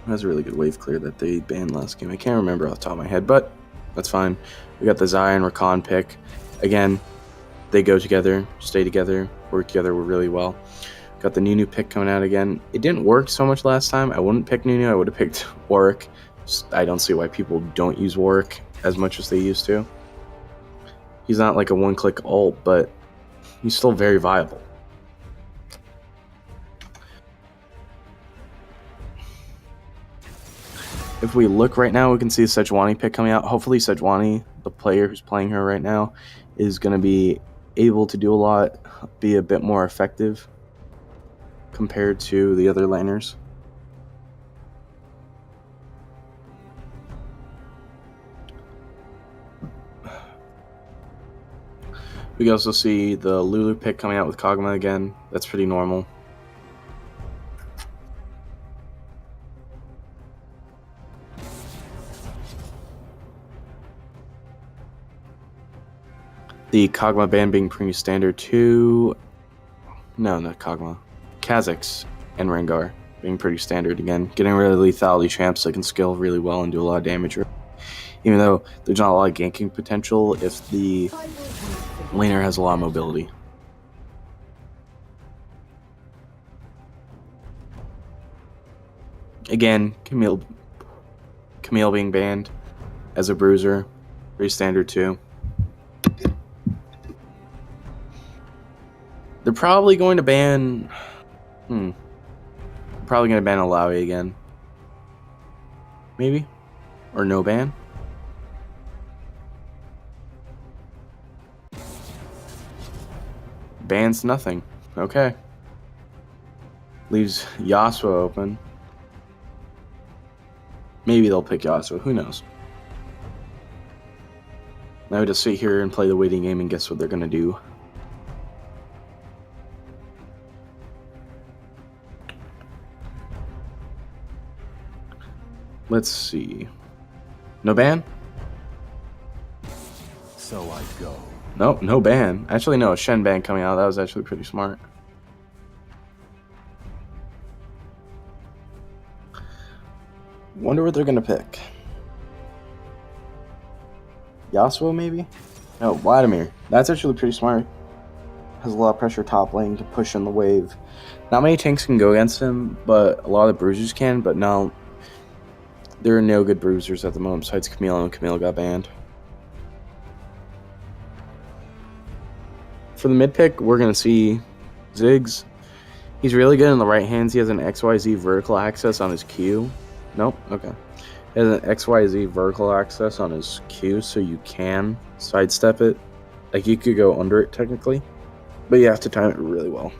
That's a really good wave clear that they banned last game. I can't remember off the top of my head, but that's fine. We got the Zion Rakan pick. Again, they go together, stay together, work together really well. Got the Nunu pick coming out again. It didn't work so much last time. I wouldn't pick Nunu. I would have picked Warwick. I don't see why people don't use Warwick as much as they used to. He's not like a one-click ult, but he's still very viable. If we look right now, we can see the Sejuani pick coming out. Hopefully Sejuani, the player who's playing her right now, is going to be able to do a lot, be a bit more effective compared to the other laners. We can also see the Lulu pick coming out with Kog'Maw again. That's pretty normal. The Kog'Maw ban being pretty standard too. No, not Kog'Maw. Kha'Zix and Rengar being pretty standard again. Getting rid of the lethality champs that can skill really well and do a lot of damage. Even though there's not a lot of ganking potential if the laner has a lot of mobility. Again, Camille being banned as a bruiser. Pretty standard too. They're probably going to ban... Probably going to ban Alawi again. Maybe? Or no ban? Bans nothing. Okay. Leaves Yasuo open. Maybe they'll pick Yasuo. Who knows? Now we just sit here and play the waiting game and guess what they're going to do. Let's see. No ban? So I go. Nope, no ban. Actually, no, a Shen ban coming out. That was actually pretty smart. Wonder what they're going to pick. Yasuo, maybe? No, Vladimir. That's actually pretty smart. Has a lot of pressure top lane to push in the wave. Not many tanks can go against him, but a lot of the bruisers can, but no. There are no good bruisers at the moment besides Camille, and Camille got banned. For the mid pick, we're going to see Ziggs. He's really good in the right hands. He has an XYZ vertical access on his Q. Nope, okay. He has an XYZ vertical access on his Q, so you can sidestep it. Like, you could go under it, technically. But you have to time it really well.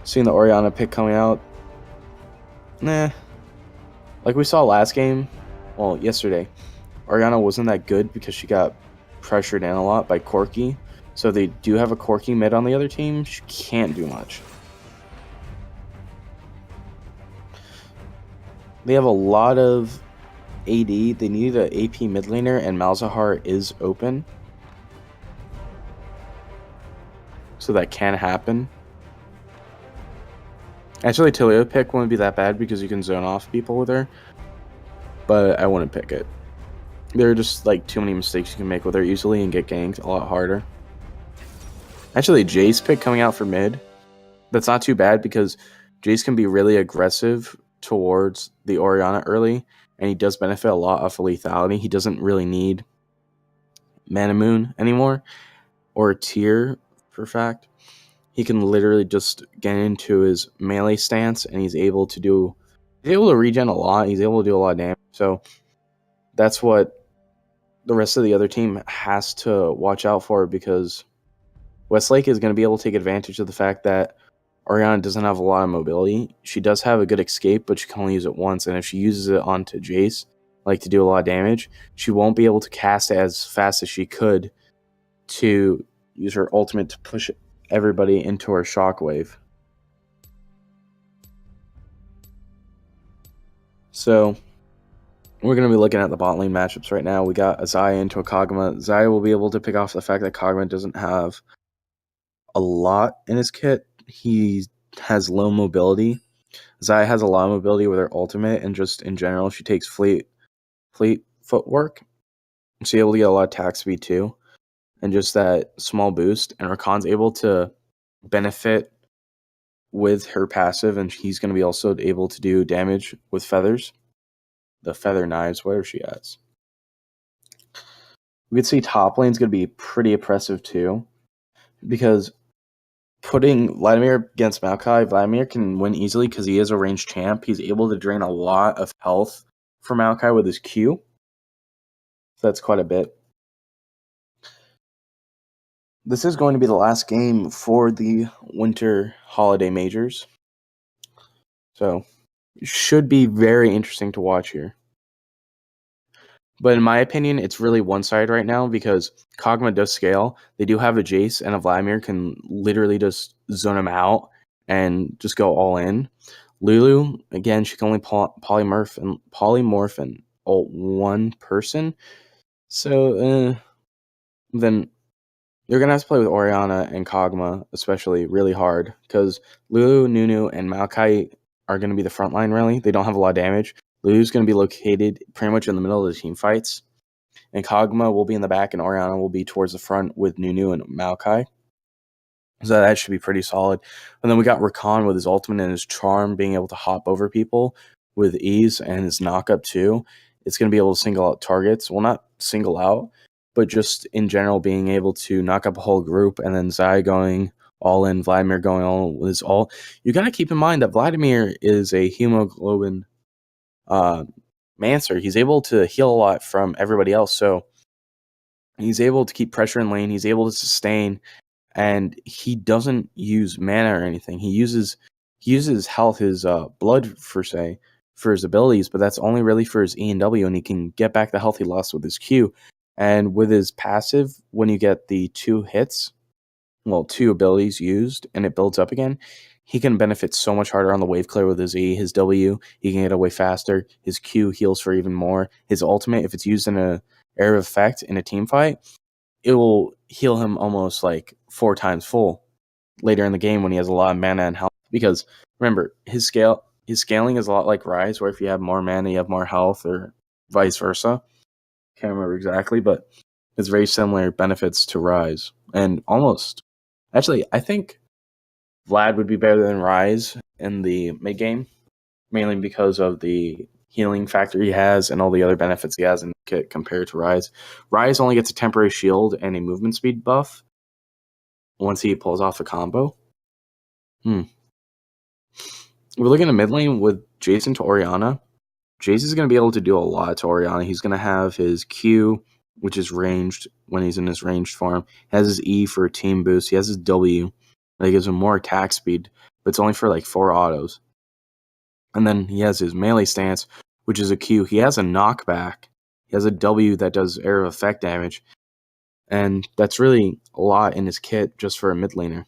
Seeing the Orianna pick coming out. Nah. Like we saw last game, well, yesterday, Orianna wasn't that good because she got pressured in a lot by Corki. So they do have a Corki mid on the other team. She can't do much. They have a lot of AD. They need an AP mid laner, and Malzahar is open. So that can happen. Actually, Taliyah pick wouldn't be that bad because you can zone off people with her. But I wouldn't pick it. There are just like too many mistakes you can make with her easily and get ganked a lot harder. Actually, Jace pick coming out for mid. That's not too bad because Jace can be really aggressive towards the Orianna early. And he does benefit a lot off of lethality. He doesn't really need Mana Moon anymore. Or a tier, for fact. He can literally just get into his melee stance and he's able to regen a lot. He's able to do a lot of damage. So that's what the rest of the other team has to watch out for because Westlake is going to be able to take advantage of the fact that Orianna doesn't have a lot of mobility. She does have a good escape, but she can only use it once, and if she uses it onto Jace, like to do a lot of damage, she won't be able to cast it as fast as she could to use her ultimate to push everybody into her shockwave. So we're going to be looking at the bot lane matchups right now. We got a Xayah into a Kog'Maw. Xayah will be able to pick off the fact that Kog'Maw doesn't have a lot in his kit. He has low mobility. Xayah has a lot of mobility with her ultimate, and just in general, she takes fleet footwork. She's able to get a lot of attack speed too, and just that small boost. And Rakan's able to benefit with her passive, and he's going to be also able to do damage with feathers. The feather knives, whatever she has. We could see top lane's going to be pretty oppressive too, because putting Vladimir against Maokai, Vladimir can win easily because he is a ranged champ. He's able to drain a lot of health from Maokai with his Q. So that's quite a bit. This is going to be the last game for the winter holiday majors. So it should be very interesting to watch here. But in my opinion, it's really one-sided right now because Kog'Maw does scale. They do have a Jace, and a Vladimir can literally just zone him out and just go all in. Lulu, again, she can only polymorph and ult one person. So then you're going to have to play with Orianna and Kog'Maw, especially, really hard. Because Lulu, Nunu, and Maokai are going to be the front line, really. They don't have a lot of damage. Lulu's going to be located pretty much in the middle of the team fights. And Kog'Maw will be in the back, and Orianna will be towards the front with Nunu and Maokai. So that should be pretty solid. And then we got Rakan with his ultimate and his charm, being able to hop over people with ease, and his knock-up too. It's going to be able to single out targets. Well, not single out, but just in general being able to knock up a whole group, and then Xayah going all in, Vladimir going all with his ult. You got to keep in mind that Vladimir is a hemoglobin Mancer. He's able to heal a lot from everybody else, so he's able to keep pressure in lane. He's able to sustain, and he doesn't use mana or anything. He uses health, his blood for his abilities, but that's only really for his E and W, and he can get back the health he lost with his Q. And with his passive, when you get the two abilities used, and it builds up again, he can benefit so much harder on the wave clear with his E, his W. He can get away faster. His Q heals for even more. His ultimate, if it's used in an area of effect in a team fight, it will heal him almost like 4 times full later in the game when he has a lot of mana and health. Because remember, his scaling is a lot like Rise, where if you have more mana, you have more health, or vice versa. Can't remember exactly, but it's very similar benefits to Rise. And actually, I think Vlad would be better than Rise in the mid game, mainly because of the healing factor he has and all the other benefits he has in the kit compared to Rise. Rise only gets a temporary shield and a movement speed buff once he pulls off a combo. We're looking at mid lane with Jason to Orianna. Jace is going to be able to do a lot to Orianna. He's going to have his Q, which is ranged when he's in his ranged form. He has his E for a team boost. He has his W that gives him more attack speed, but it's only for like 4 autos. And then he has his melee stance, which is a Q. He has a knockback. He has a W that does area of effect damage. And that's really a lot in his kit just for a mid laner.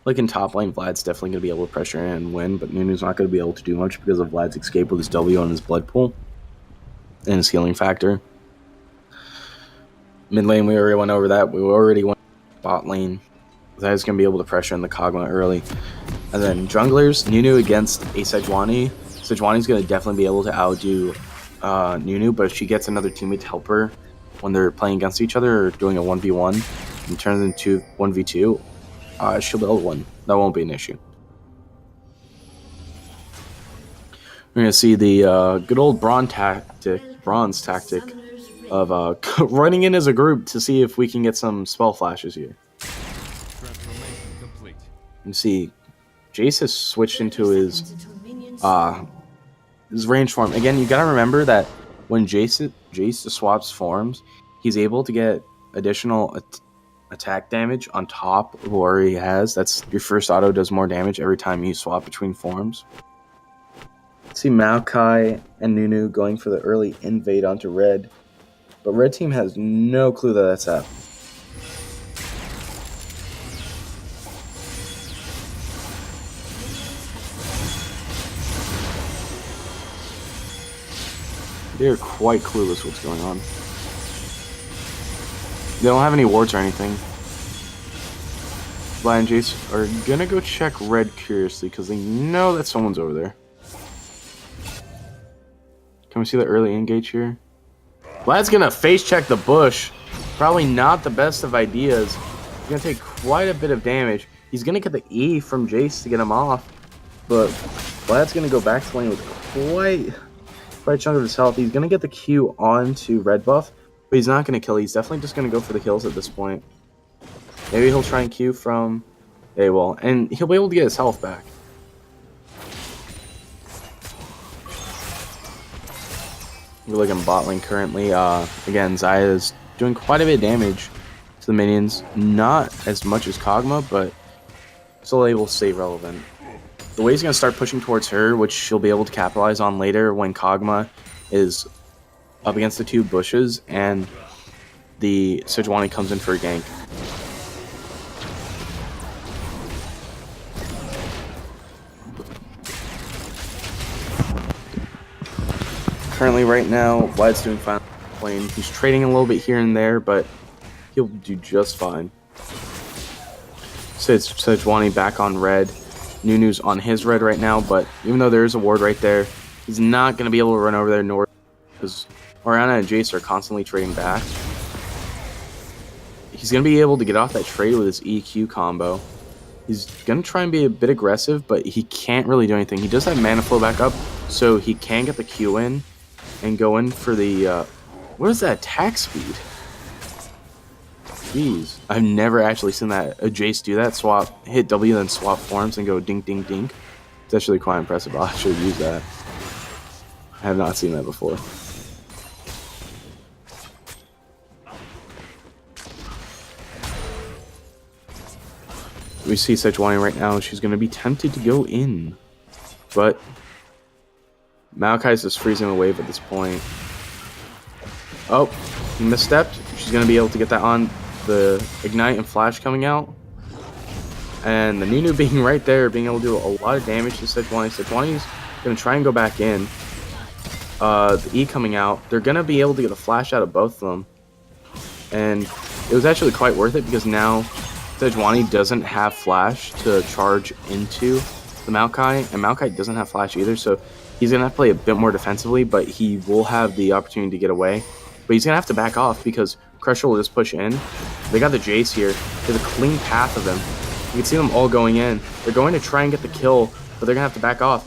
Like in top lane, Vlad's definitely going to be able to pressure in and win, but Nunu's not going to be able to do much because of Vlad's escape with his W and his blood pool and his healing factor. Mid lane, we already went over that. We already went bot lane. Vlad's going to be able to pressure in the Kog'Maw early. And then junglers, Nunu against a Sejuani. Sejuani's going to definitely be able to outdo Nunu, but if she gets another teammate to help her when they're playing against each other or doing a 1v1 and turns into 1v2, she'll be able to win. That won't be an issue. We're going to see the good old bronze tactic of running in as a group to see if we can get some spell flashes here. You see Jace has switched into his range form. Again, you gotta remember that when Jace swaps forms, he's able to get additional attack damage on top of what he has. That's your first auto does more damage every time you swap between forms. See Maokai and Nunu going for the early invade onto red, but red team has no clue that that's up. They're quite clueless what's going on. They don't have any wards or anything. Vlad and Jace are gonna go check red curiously because they know that someone's over there. Can we see the early engage here? Vlad's gonna face check the bush. Probably not the best of ideas. He's gonna take quite a bit of damage. He's gonna get the E from Jace to get him off. But Vlad's gonna go back to lane with quite a chunk of his health. He's gonna get the Q onto red buff, but he's not gonna kill. He's definitely just gonna go for the kills at this point. Maybe he'll try and Q from AWOL, and he'll be able to get his health back. We're looking bot lane currently. Again, Xayah is doing quite a bit of damage to the minions. Not as much as Kog'Maw, but still able to stay relevant. The way he's going to start pushing towards her, which she'll be able to capitalize on later when Kog'Maw is up against the two bushes and the Sejuani comes in for a gank. Currently, right now, Vlad's doing fine lane. He's trading a little bit here and there, but he'll do just fine. Sejuani back on red. Nunu's on his red right now, but even though there is a ward right there, he's not going to be able to run over there nor because Orianna and Jace are constantly trading back. He's going to be able to get off that trade with his EQ combo. He's going to try and be a bit aggressive, but he can't really do anything. He does have mana flow back up, so he can get the Q in and go in for the... what is that attack speed? Jeez, I've never actually seen that a Jace do that. Swap, hit W, then swap forms and go dink, dink, dink. It's actually quite impressive. I'll actually use that. I have not seen that before. We see Sejuani right now. She's going to be tempted to go in, but Maokai's just freezing the wave at this point. Oh, he misstepped. She's going to be able to get that on. The Ignite and Flash coming out. And the Nunu being right there, being able to do a lot of damage to Sejuani. Sejuani's going to try and go back in. The E coming out. They're going to be able to get the Flash out of both of them. And it was actually quite worth it because now Sejuani doesn't have Flash to charge into the Maokai. And Maokai doesn't have Flash either, so he's going to have to play a bit more defensively, but he will have the opportunity to get away. But he's going to have to back off because Crusher will just push in. They got the Jace here. There's a clean path of them. You can see them all going in. They're going to try and get the kill, but they're going to have to back off.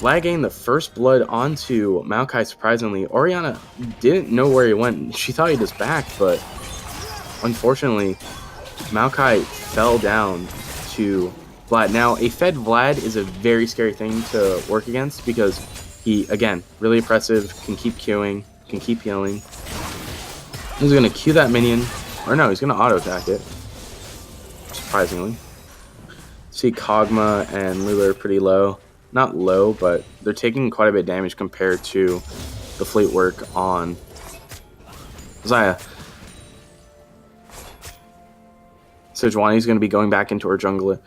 Lagging the first blood onto Maokai, surprisingly. Orianna didn't know where he went. She thought he just backed, but unfortunately, Maokai fell down to Vlad. Now, a fed Vlad is a very scary thing to work against because he, again, really oppressive, can keep queuing, can keep healing. He's going to Q that minion. Or no, he's going to auto-attack it. Surprisingly. See Kog'Maw and Lula are pretty low. Not low, but they're taking quite a bit of damage compared to the fleet work on Xayah. Sejuani's going to be going back into her jungle.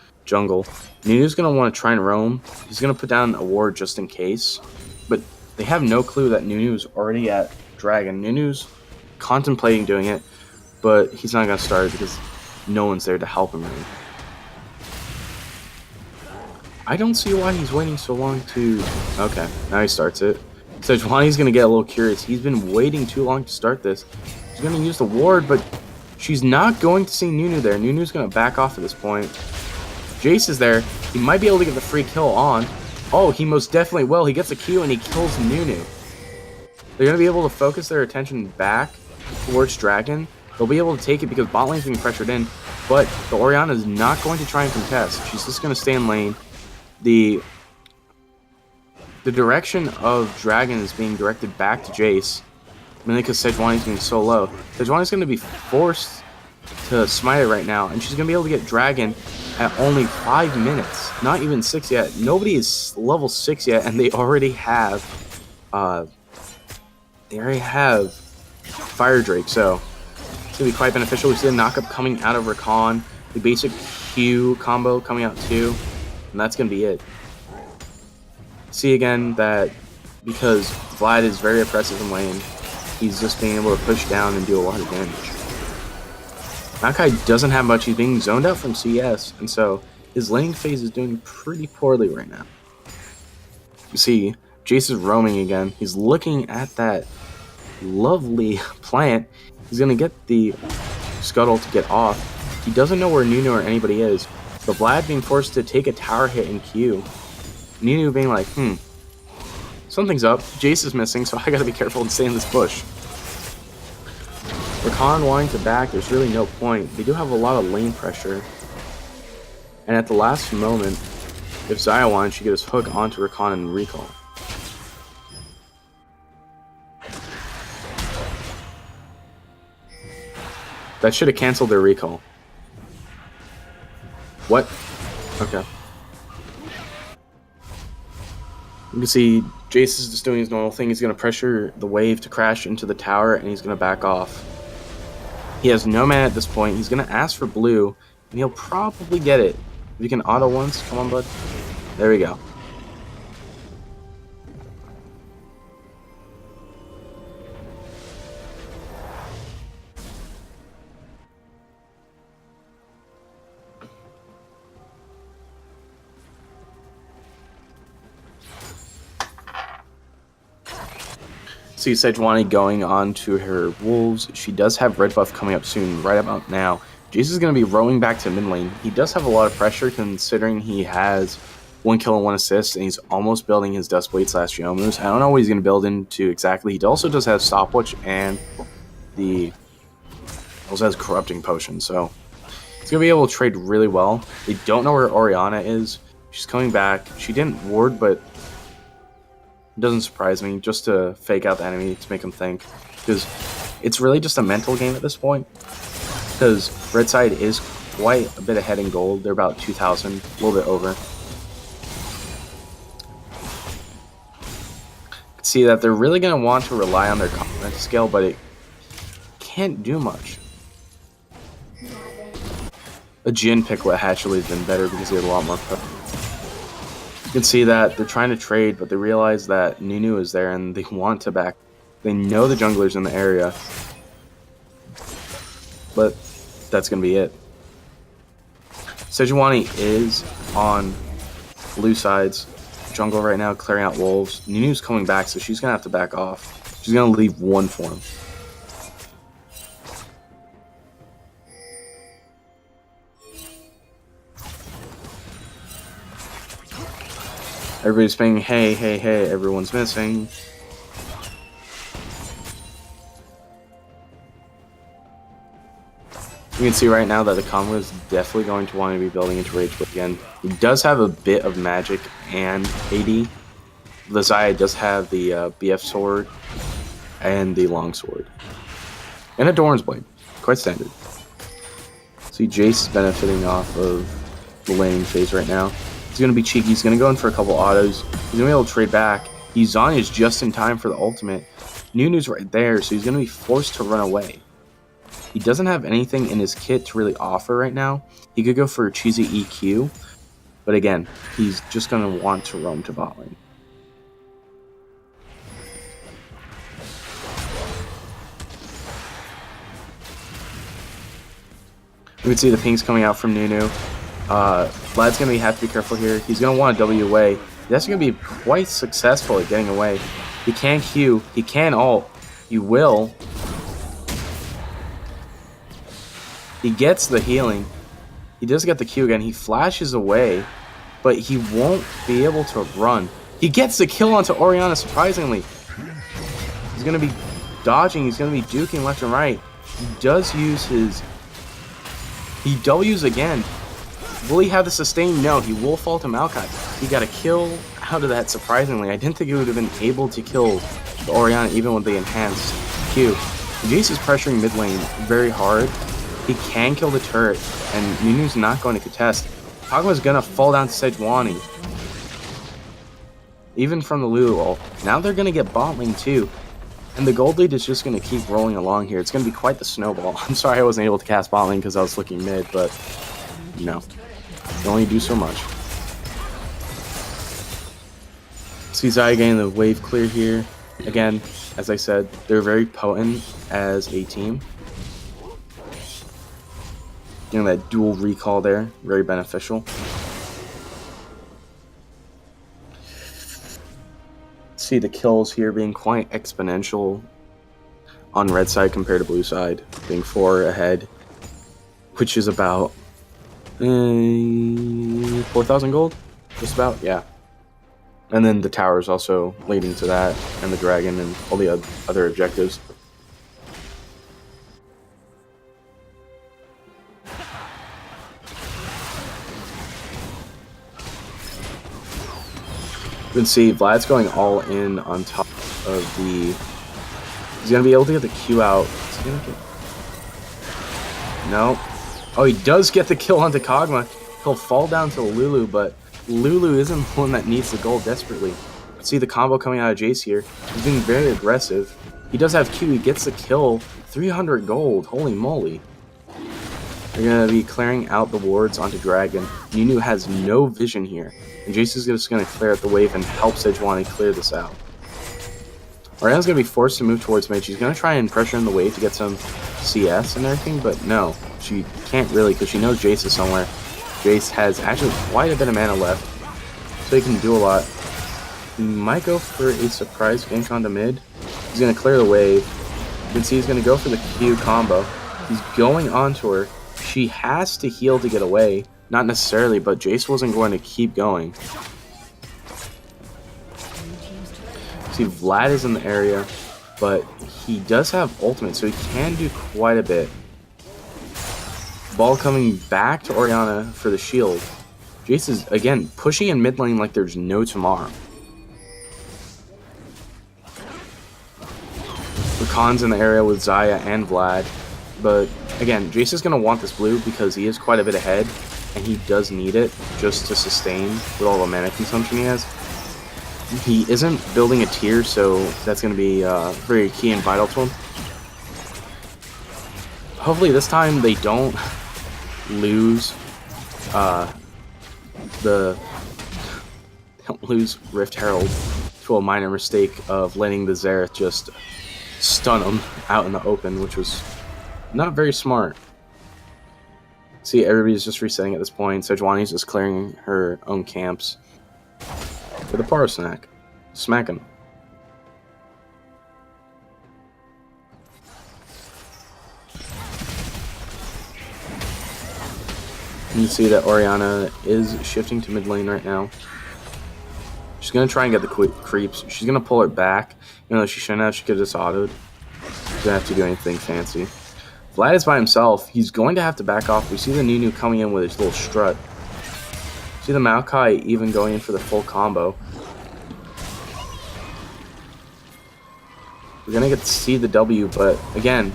Nunu's going to want to try and roam. He's going to put down a ward just in case. But they have no clue that Nunu's already at Dragon. Nunu's contemplating doing it, but he's not going to start because no one's there to help him. Really. I don't see why he's waiting so long to... Okay, now he starts it. Sejuani's going to get a little curious. He's been waiting too long to start this. He's going to use the ward, but she's not going to see Nunu there. Nunu's going to back off at this point. Jace is there. He might be able to get the free kill on. Oh, he most definitely will. He gets a Q and he kills Nunu. They're going to be able to focus their attention back towards Dragon. They'll be able to take it because bot lane's being pressured in. But the Orianna is not going to try and contest. She's just going to stay in lane. The direction of Dragon is being directed back to Jace. Mainly because Sejuani's being so low. Sejuani's going to be forced to smite it right now. And she's going to be able to get Dragon at only 5 minutes. Not even 6 yet. Nobody is level 6 yet. And they already have... Fire Drake. So it's going to be quite beneficial. We see the knockup coming out of Rakan. The basic Q combo coming out too. And that's going to be it. See again that because Vlad is very oppressive in lane, he's just being able to push down and do a lot of damage. Maokai doesn't have much. He's being zoned out from CS, and so his laning phase is doing pretty poorly right now. You see, Jace is roaming again. He's looking at that lovely plant. He's going to get the scuttle to get off. He doesn't know where Nunu or anybody is, but Vlad being forced to take a tower hit in Q. Nunu being like, something's up. Jace is missing, so I gotta be careful and stay in this bush. Rakan wanting to back, there's really no point. They do have a lot of lane pressure. And at the last moment, if Xayah wanted, she could just hook onto Rakan and recall. That should have canceled their recall. What? Okay. You can see Jace is just doing his normal thing. He's going to pressure the wave to crash into the tower, and he's going to back off. He has no mana at this point. He's going to ask for blue, and he'll probably get it. If you can auto once, come on, bud. There we go. See Sejuani going on to her wolves. She does have red buff coming up soon, right about now. Jace is going to be roaming back to mid lane. He does have a lot of pressure considering he has 1 kill and 1 assist, and he's almost building his Duskblade / Youmuu's. I don't know what he's going to build into exactly. He also does have Stopwatch and also has Corrupting Potion, so he's going to be able to trade really well. They don't know where Orianna is. She's coming back. She didn't ward, but it doesn't surprise me, just to fake out the enemy to make them think, because it's really just a mental game at this point, because red side is quite a bit ahead in gold. They're about 2,000, a little bit over. See that they're really going to want to rely on their combat skill, but it can't do much. A Jhin pick would actually have been better because he had a lot more cover. You can see that they're trying to trade, but they realize that Nunu is there and they want to back. They know the jungler's in the area, but that's going to be it. Sejuani is on blue side's jungle right now, clearing out wolves. Nunu's coming back, so she's going to have to back off. She's going to leave one for him. Everybody's saying, hey, hey, hey, everyone's missing. You can see right now that the combo is definitely going to want to be building into Rage Blade again. He does have a bit of magic and AD. The Xayah does have the BF sword and the long sword. And a Doran's Blade. Quite standard. See, Jace is benefiting off of the laning phase right now. He's going to be cheeky. He's going to go in for a couple autos. He's going to be able to trade back. Zanya's just in time for the ultimate. Nunu's right there, so he's going to be forced to run away. He doesn't have anything in his kit to really offer right now. He could go for a cheesy EQ, but again, he's just going to want to roam to bot lane. You can see the pings coming out from Nunu. Vlad's going to have to be careful here. He's going to want to W away. He's actually going to be quite successful at getting away. He can Q. He can ult. He will. He gets the healing. He does get the Q again. He flashes away, but he won't be able to run. He gets the kill onto Orianna, surprisingly. He's going to be dodging. He's going to be duking left and right. He does use his He W's again. Will he have the sustain? No, he will fall to Maokai. He got a kill out of that, surprisingly. I didn't think he would have been able to kill the Orianna even with the enhanced Q. Jace is pressuring mid lane very hard. He can kill the turret, and Nunu's not going to contest. Kog'Maw's gonna fall down to Sejuani. Even from the Lulu ult. Now they're gonna get bot lane too. And the gold lead is just gonna keep rolling along here. It's gonna be quite the snowball. I'm sorry I wasn't able to cast bot lane because I was looking mid, but no. You only do so much. See Xayah getting the wave clear here. Again, as I said, they're very potent as a team. You know, that dual recall there, very beneficial. See the kills here being quite exponential on red side compared to blue side, being 4 ahead, which is about 4,000 gold, just about, yeah. And then the towers also leading to that, and the dragon and all the other objectives. You can see Vlad's going all in on top of the... He's going to be able to get the Q out. Is he gonna get... No. Oh, he does get the kill onto Kog'Maw. He'll fall down to Lulu, but Lulu isn't the one that needs the gold desperately. See the combo coming out of Jace here. He's being very aggressive. He does have Q. He gets the kill. 300 gold. Holy moly. They're going to be clearing out the wards onto Dragon. Nunu has no vision here. And Jace is just going to clear out the wave and help Sejuani clear this out. Orianna's going to be forced to move towards mid. She's going to try and pressure in the wave to get some CS and everything, but no. She can't really because she knows Jace is somewhere. Jace has actually quite a bit of mana left, so he can do a lot. He might go for a surprise gank onto mid. He's going to clear the wave. You can see he's going to go for the Q combo. He's going onto her. She has to heal to get away. Not necessarily, but Jace wasn't going to keep going. See, Vlad is in the area, but he does have ultimate, so he can do quite a bit. Ball coming back to Orianna for the shield. Jace is, again, pushing in mid lane like there's no tomorrow. Rakan's in the area with Xayah and Vlad, but again, Jace is going to want this blue because he is quite a bit ahead, and he does need it just to sustain with all the mana consumption he has. He isn't building a tier, so that's going to be very key and vital to him. Hopefully this time they don't lose Rift Herald to a minor mistake of letting the Xerath just stun him out in the open, which was not very smart. See, everybody's just resetting at this point. Sejuani's just clearing her own camps with a power snack. Smack him. You can see that Orianna is shifting to mid lane right now. She's going to try and get the creeps. She's going to pull it back. Even though she shouldn't have, she could have just autoed. She doesn't have to do anything fancy. Vlad is by himself. He's going to have to back off. We see the Nunu coming in with his little strut. See the Maokai even going in for the full combo. We're going to get to see the W, but again,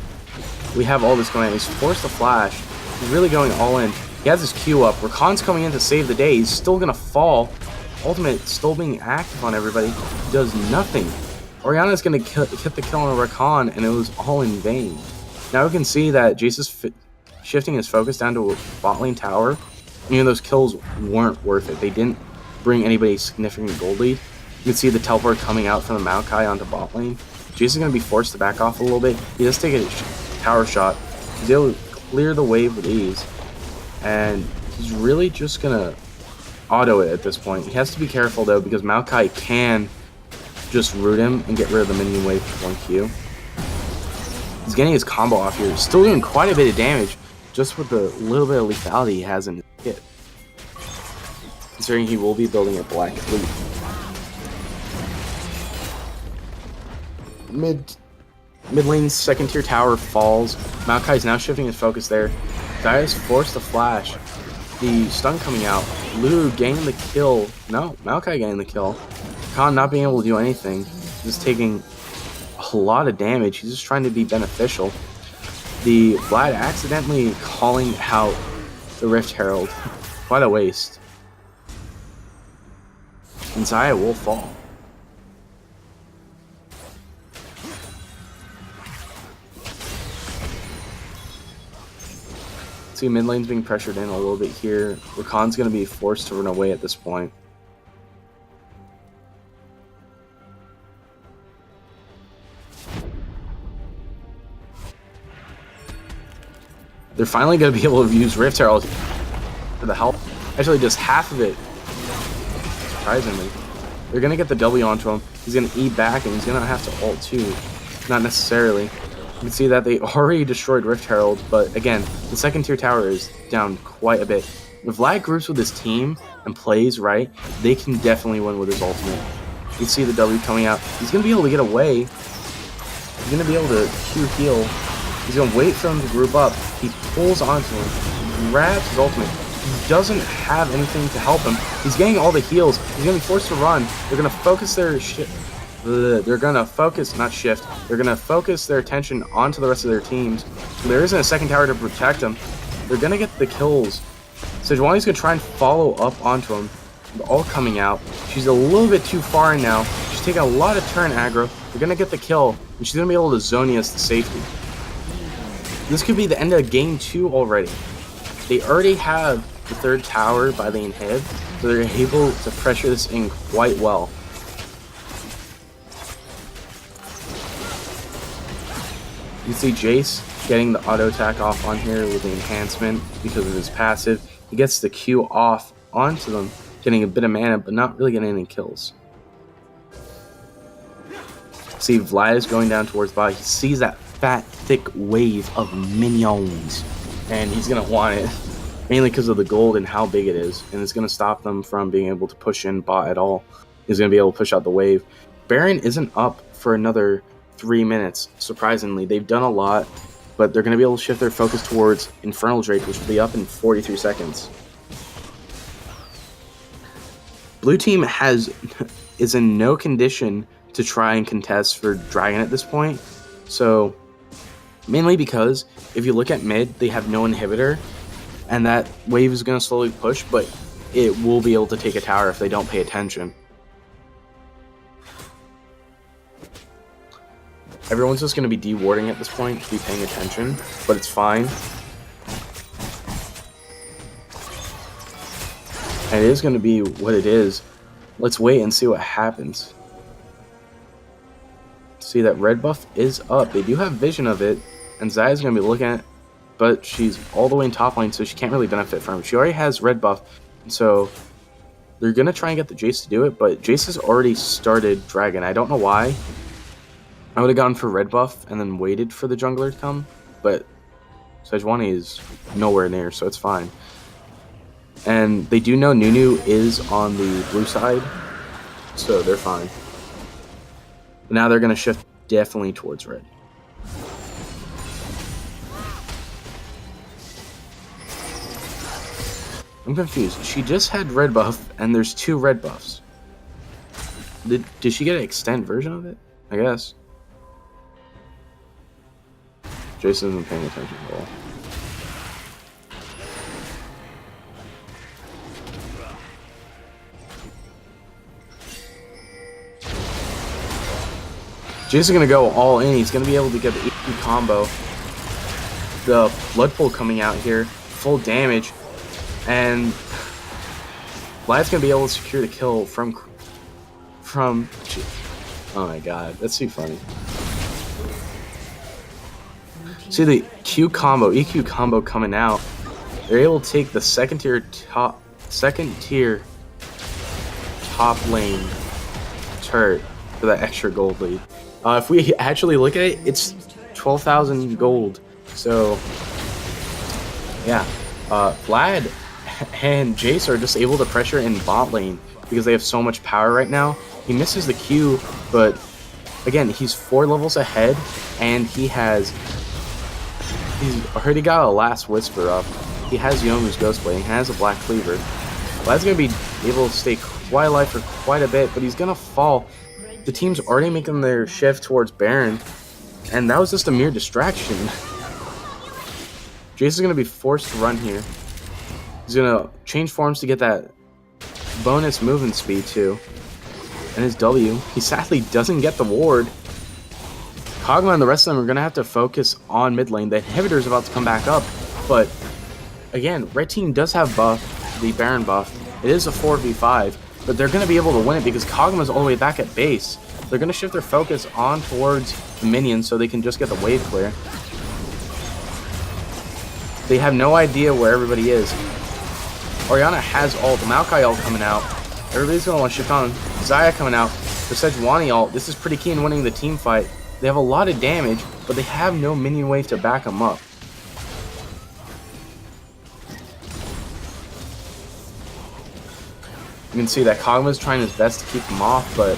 we have all this going on. He's forced to flash. He's really going all in. He has his Q up. Rakan's coming in to save the day. He's still going to fall. Ultimate still being active on everybody. He does nothing. Orianna's going to hit the kill on Rakan, and it was all in vain. Now we can see that Jace is shifting his focus down to a bot lane tower. Even those kills weren't worth it. They didn't bring anybody significant gold lead. You can see the teleport coming out from the Maokai onto bot lane. Jace is going to be forced to back off a little bit. He does take a tower shot. He's able to clear the wave with ease. And he's really just going to auto it at this point. He has to be careful though, because Maokai can just root him and get rid of the minion wave with 1Q. He's getting his combo off here. Still doing quite a bit of damage, just with the little bit of lethality he has in his kit. Considering he will be building a black fleet. Mid lane second tier tower falls. Maokai's now shifting his focus there. Dias forced the flash. The stun coming out. Lou getting the kill. No, Maokai getting the kill. Khan not being able to do anything. Just taking a lot of damage. He's just trying to be beneficial. The Vlad accidentally calling out the Rift Herald. Quite a waste. And Xayah will fall. See, mid lane's being pressured in a little bit here. Rakan's going to be forced to run away at this point. They're finally going to be able to use Rift Herald for the help. Actually, just half of it. Surprisingly. They're going to get the W onto him. He's going to E back, and he's going to have to ult too. Not necessarily. You can see that they already destroyed Rift Herald, but again, the second tier tower is down quite a bit. If Vlad groups with his team and plays right, they can definitely win with his ultimate. You see the W coming out. He's going to be able to get away. He's going to be able to Q heal. He's going to wait for him to group up. He pulls onto him, grabs his ultimate. He doesn't have anything to help him. He's getting all the heals. He's going to be forced to run. They're going to focus their They're going to focus, not shift, they're going to focus their attention onto the rest of their teams. There isn't a second tower to protect them. They're going to get the kills. Sejuani's going to try and follow up onto him. They're all coming out. She's a little bit too far in now. She's taking a lot of turn aggro. They're going to get the kill, and she's going to be able to Zonius to safety. This could be the end of game 2 already. They already have the third tower by the inhib, so they're able to pressure this in quite well. You see Jace getting the auto attack off on here with the enhancement because of his passive. He gets the Q off onto them, getting a bit of mana, but not really getting any kills. See, Vlad is going down towards bot. He sees that fat, thick wave of minions, and he's going to want it, mainly because of the gold and how big it is, and it's going to stop them from being able to push in bot at all. He's going to be able to push out the wave. Baron isn't up for another 3 minutes. Surprisingly, they've done a lot, but they're going to be able to shift their focus towards Infernal Drake, which will be up in 43 seconds. Blue team is in no condition to try and contest for Dragon at this point, so mainly because if you look at mid, they have no inhibitor, and that wave is going to slowly push, but it will be able to take a tower if they don't pay attention. Everyone's just going to be dewarding at this point to be paying attention, but it's fine. And it is going to be what it is. Let's wait and see what happens. See that red buff is up. They do have vision of it, and Xayah's going to be looking at it, but she's all the way in top lane, so she can't really benefit from it. She already has red buff, so they're going to try and get the Jace to do it, but Jace has already started Dragon. I don't know why. I would have gone for red buff and then waited for the jungler to come, but Sejuani is nowhere near, so it's fine. And they do know Nunu is on the blue side, so they're fine. But now they're going to shift definitely towards red. I'm confused. She just had red buff, and there's 2 red buffs. Did she get an extend version of it? I guess. Jason isn't paying attention at all. Jason's gonna go all in. He's gonna be able to get the EQ combo. The blood pool coming out here, full damage, and Vlad's gonna be able to secure the kill from. Oh my god, that's too funny. See the EQ combo coming out. They're able to take the second tier top lane turret for that extra gold lead. If we actually look at it, it's 12,000 gold. So yeah, Vlad and Jace are just able to pressure in bot lane because they have so much power right now. He misses the Q, but again, he's 4 levels ahead, and he has He's already got a Last Whisper up. He has Yomu's Ghostblade. He has a Black Cleaver. Vlad's going to be able to stay quite alive for quite a bit, but he's going to fall. The team's already making their shift towards Baron, and that was just a mere distraction. Jace is going to be forced to run here. He's going to change forms to get that bonus movement speed too. And his W. He sadly doesn't get the ward. Kog'Maw and the rest of them are going to have to focus on mid lane. The inhibitor is about to come back up, but again, red team does have the Baron buff. It is a 4v5, but they're going to be able to win it because Kog'Maw's all the way back at base. They're going to shift their focus on towards the minions so they can just get the wave clear. They have no idea where everybody is. Orianna has ult, the Maokai ult coming out. Everybody's going to want to shift on. Xayah coming out. The Sejuani ult. This is pretty key in winning the team fight. They have a lot of damage, but they have no minion wave to back them up. You can see that Kog'Maw's trying his best to keep them off, but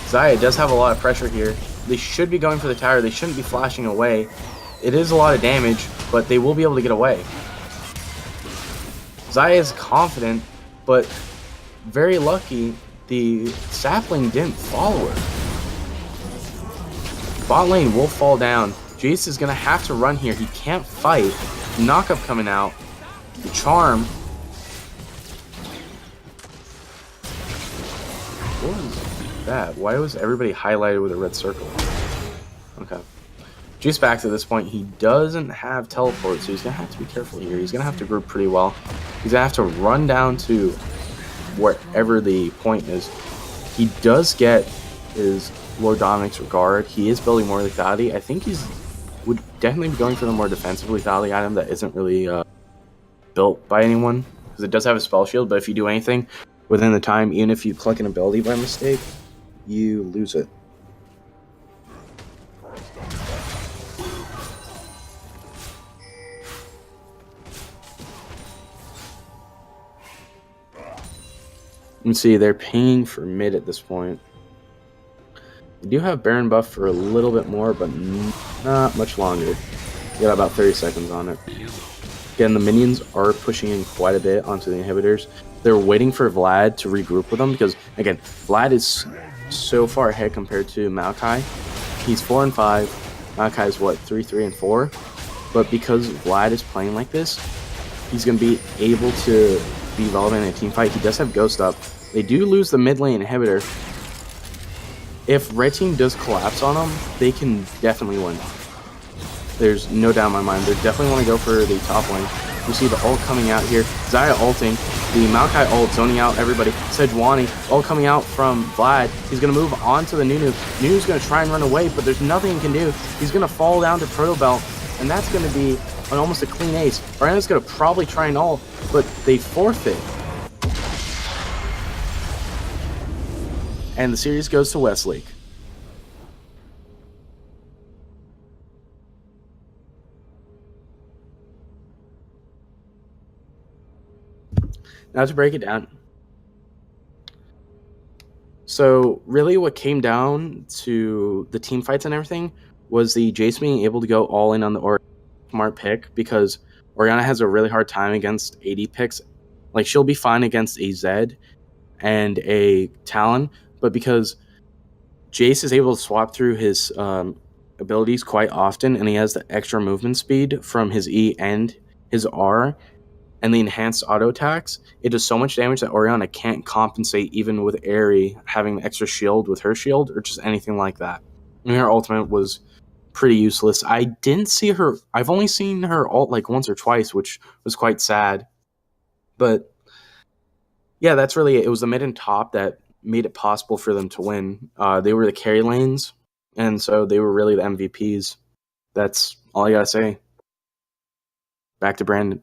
Xayah does have a lot of pressure here. They should be going for the tower. They shouldn't be flashing away. It is a lot of damage, but they will be able to get away. Xayah is confident, but very lucky the sapling didn't follow her. Bot lane will fall down. Jace is going to have to run here. He can't fight. Knockup coming out. The charm. What was that? Why was everybody highlighted with a red circle? Okay. Jace back to this point. He doesn't have teleport, so he's going to have to be careful here. He's going to have to group pretty well. He's going to have to run down to wherever the point is. He does get his Lord Dominic's regard. He is building more lethality. I think would definitely be going for the more defensive lethality item that isn't really built by anyone, because it does have a spell shield, but if you do anything within the time, even if you click an ability by mistake, you lose it. You can see they're pinging for mid at this point. They do have Baron buff for a little bit more, but not much longer. You got about 30 seconds on it. Again, the minions are pushing in quite a bit onto the inhibitors. They're waiting for Vlad to regroup with them because, again, Vlad is so far ahead compared to Maokai. He's 4 and 5. Maokai is what, 3, 3, and 4. But because Vlad is playing like this, he's going to be able to be relevant in a team fight. He does have Ghost up. They do lose the mid lane inhibitor. If red team does collapse on them, they can definitely win. There's no doubt in my mind. They definitely want to go for the top lane. You see the ult coming out here. Xayah ulting. The Maokai ult zoning out everybody. Sejuani ult coming out from Vlad. He's going to move on to the Nunu. Nunu's going to try and run away, but there's nothing he can do. He's going to fall down to Proto Belt, and that's going to be almost a clean ace. Orianna's going to probably try and ult, but they forfeit. And the series goes to Westlake. Now to break it down. So really what came down to the team fights and everything was the Jace being able to go all in on the smart pick, because Orianna has a really hard time against AD picks. Like, she'll be fine against a Zed and a Talon, but because Jace is able to swap through his abilities quite often, and he has the extra movement speed from his E and his R, and the enhanced auto attacks, it does so much damage that Orianna can't compensate even with Aerie having the extra shield with her shield or just anything like that. And her ultimate was pretty useless. I didn't see her, I've only seen her ult like once or twice, which was quite sad. But yeah, that's really it. It was the mid and top that made it possible for them to win. They were the carry lanes, and so they were really the MVPs. That's all I gotta say. Back to Brendan.